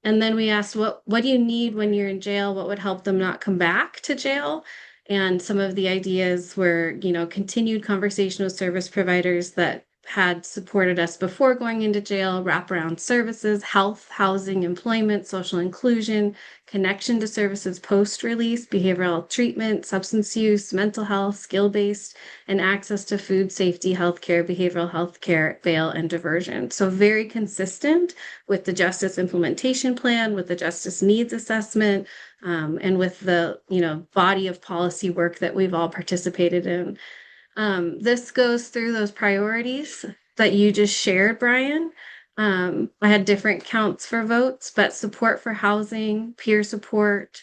And then we asked, what do you need when you're in jail? What would help them not come back to jail? And some of the ideas were, continued conversation with service providers that had supported us before going into jail, wraparound services, health, housing, employment, social inclusion, connection to services post-release, behavioral treatment, substance use, mental health, skill-based, and access to food safety, healthcare, behavioral healthcare, bail, and diversion. So very consistent with the justice implementation plan, with the justice needs assessment, and with the body of policy work that we've all participated in. This goes through those priorities that you just shared, Brian. I had different counts for votes, but support for housing, peer support,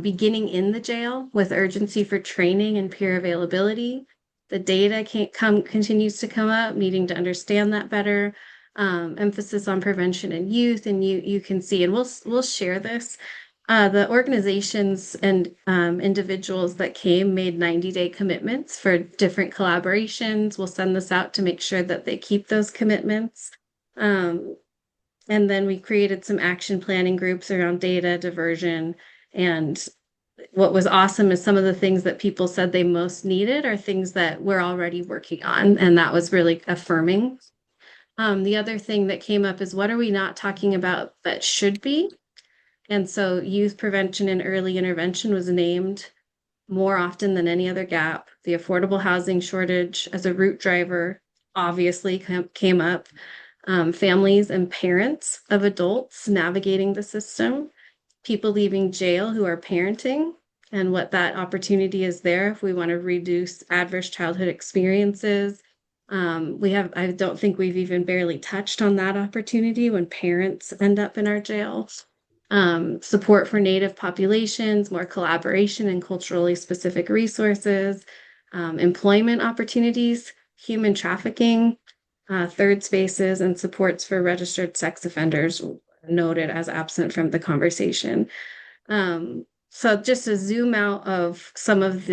beginning in the jail with urgency for training and peer availability. The data continues to come up, needing to understand that better. Emphasis on prevention in youth, and you can see, and we'll share this. The organizations and individuals that came made 90-day commitments for different collaborations. We'll send this out to make sure that they keep those commitments. And then we created some action planning groups around data diversion. And what was awesome is some of the things that people said they most needed are things that we're already working on. And that was really affirming. The other thing that came up is what are we not talking about that should be? And so youth prevention and early intervention was named more often than any other gap. The affordable housing shortage as a root driver obviously came up. Families and parents of adults navigating the system, people leaving jail who are parenting, and what that opportunity is there if we want to reduce adverse childhood experiences. I don't think we've even barely touched on that opportunity when parents end up in our jails. Support for Native populations, more collaboration and culturally specific resources, employment opportunities, human trafficking, third spaces, and supports for registered sex offenders noted as absent from the conversation. So just to zoom out of some of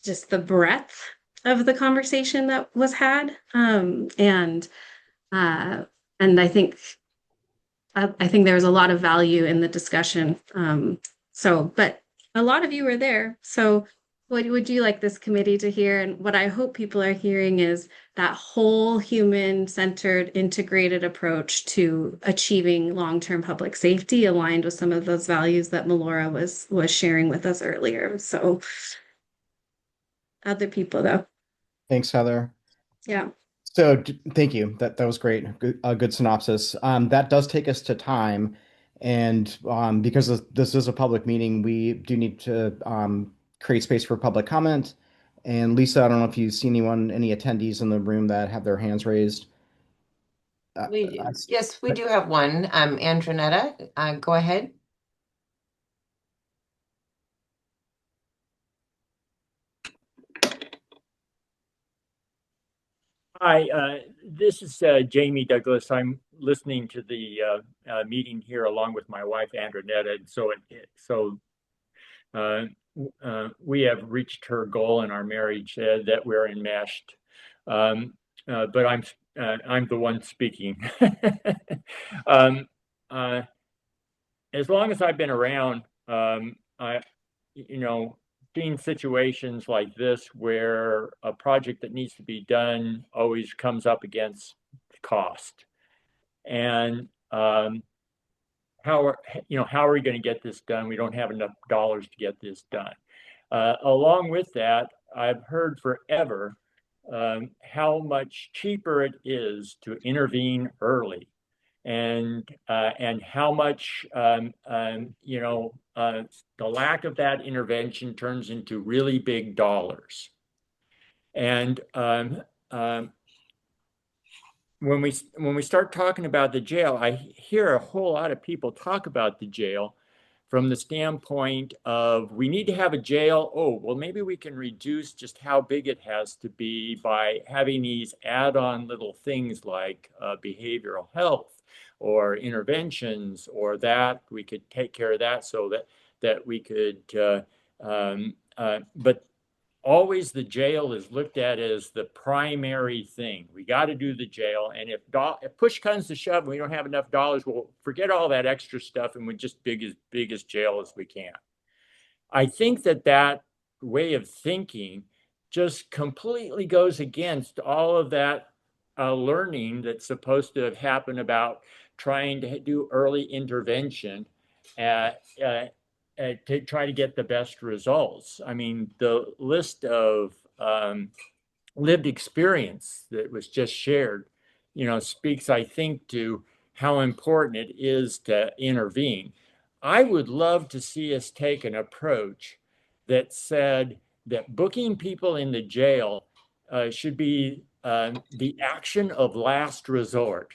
just the breadth of the conversation that was had. And I think there was a lot of value in the discussion. But a lot of you were there. So what would you like this committee to hear? And what I hope people are hearing is that whole human-centered, integrated approach to achieving long-term public safety aligned with some of those values that Melora was sharing with us earlier. So other people though. Thanks, Heather. Yeah. So thank you. That was great. A good synopsis. That does take us to time. And because this is a public meeting, we do need to create space for public comment. And Lisa, I don't know if you see any attendees in the room that have their hands raised. Yes, we do have one. Andronetta, go ahead. Hi, this is Jamie Douglas. I'm listening to the meeting here along with my wife, Andronetta. We have reached her goal in our marriage that we're enmeshed. But I'm the one speaking. As long as I've been around, seeing situations like this where a project that needs to be done always comes up against cost. And how are we going to get this done? We don't have enough dollars to get this done. Along with that, I've heard forever how much cheaper it is to intervene early, and how much the lack of that intervention turns into really big dollars. And when we start talking about the jail, I hear a whole lot of people talk about the jail, from the standpoint of we need to have a jail. Oh, well, maybe we can reduce just how big it has to be by having these add-on little things like behavioral health or interventions, or that we could take care of that so that we could. But always the jail is looked at as the primary thing. We got to do the jail. And if push comes to shove and we don't have enough dollars, we'll forget all that extra stuff and we just big as jail as we can. I think that way of thinking just completely goes against all of that learning that's supposed to have happened about trying to do early intervention to try to get the best results. I mean, the list of lived experience that was just shared, speaks, I think, to how important it is to intervene. I would love to see us take an approach that said that booking people in the jail should be the action of last resort.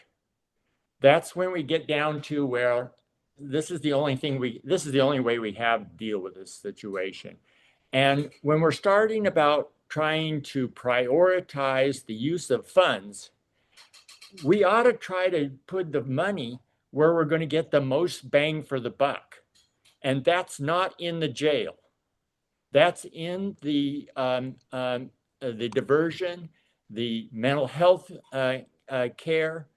That's when we get down to where this is the only way we have to deal with this situation. And when we're starting about trying to prioritize the use of funds, we ought to try to put the money where we're going to get the most bang for the buck. And that's not in the jail. That's in the diversion, the mental health care.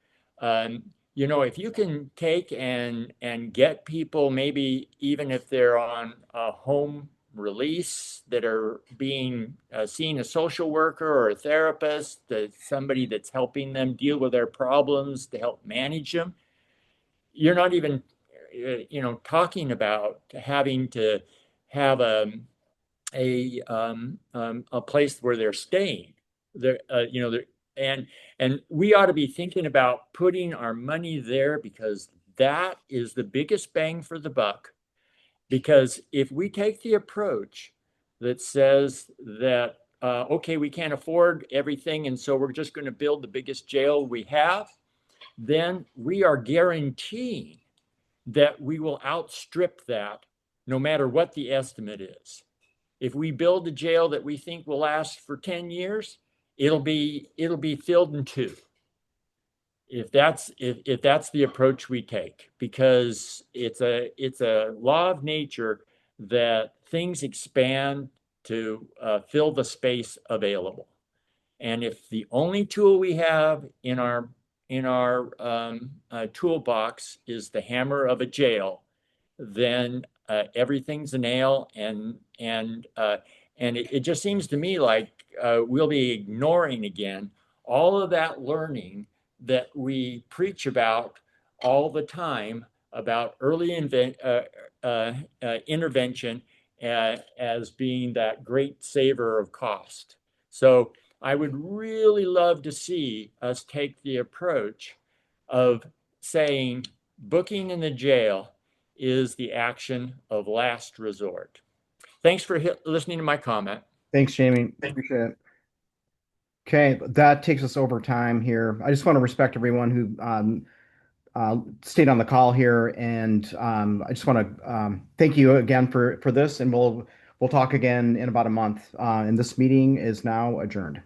If you can take and get people, maybe even if they're on a home release, that are being seeing a social worker or a therapist, somebody that's helping them deal with their problems to help manage them. You're not even, talking about having to have a place where they're staying. And we ought to be thinking about putting our money there because that is the biggest bang for the buck. Because if we take the approach that says that, okay, we can't afford everything, and so we're just going to build the biggest jail we have, then we are guaranteeing that we will outstrip that no matter what the estimate is. If we build a jail that we think will last for 10 years, it'll be filled in 2. If that's the approach we take, because it's a law of nature that things expand to fill the space available. And if the only tool we have in our toolbox is the hammer of a jail, then everything's a nail, and it just seems to me like we'll be ignoring again all of that learning that we preach about all the time about early intervention as being that great saver of cost. So I would really love to see us take the approach of saying booking in the jail is the action of last resort. Thanks for listening to my comment. Thanks, Jamie. Appreciate it. Okay, that takes us over time here. I just want to respect everyone who stayed on the call here, and I just want to thank you again for this, and we'll talk again in about a month. And this meeting is now adjourned.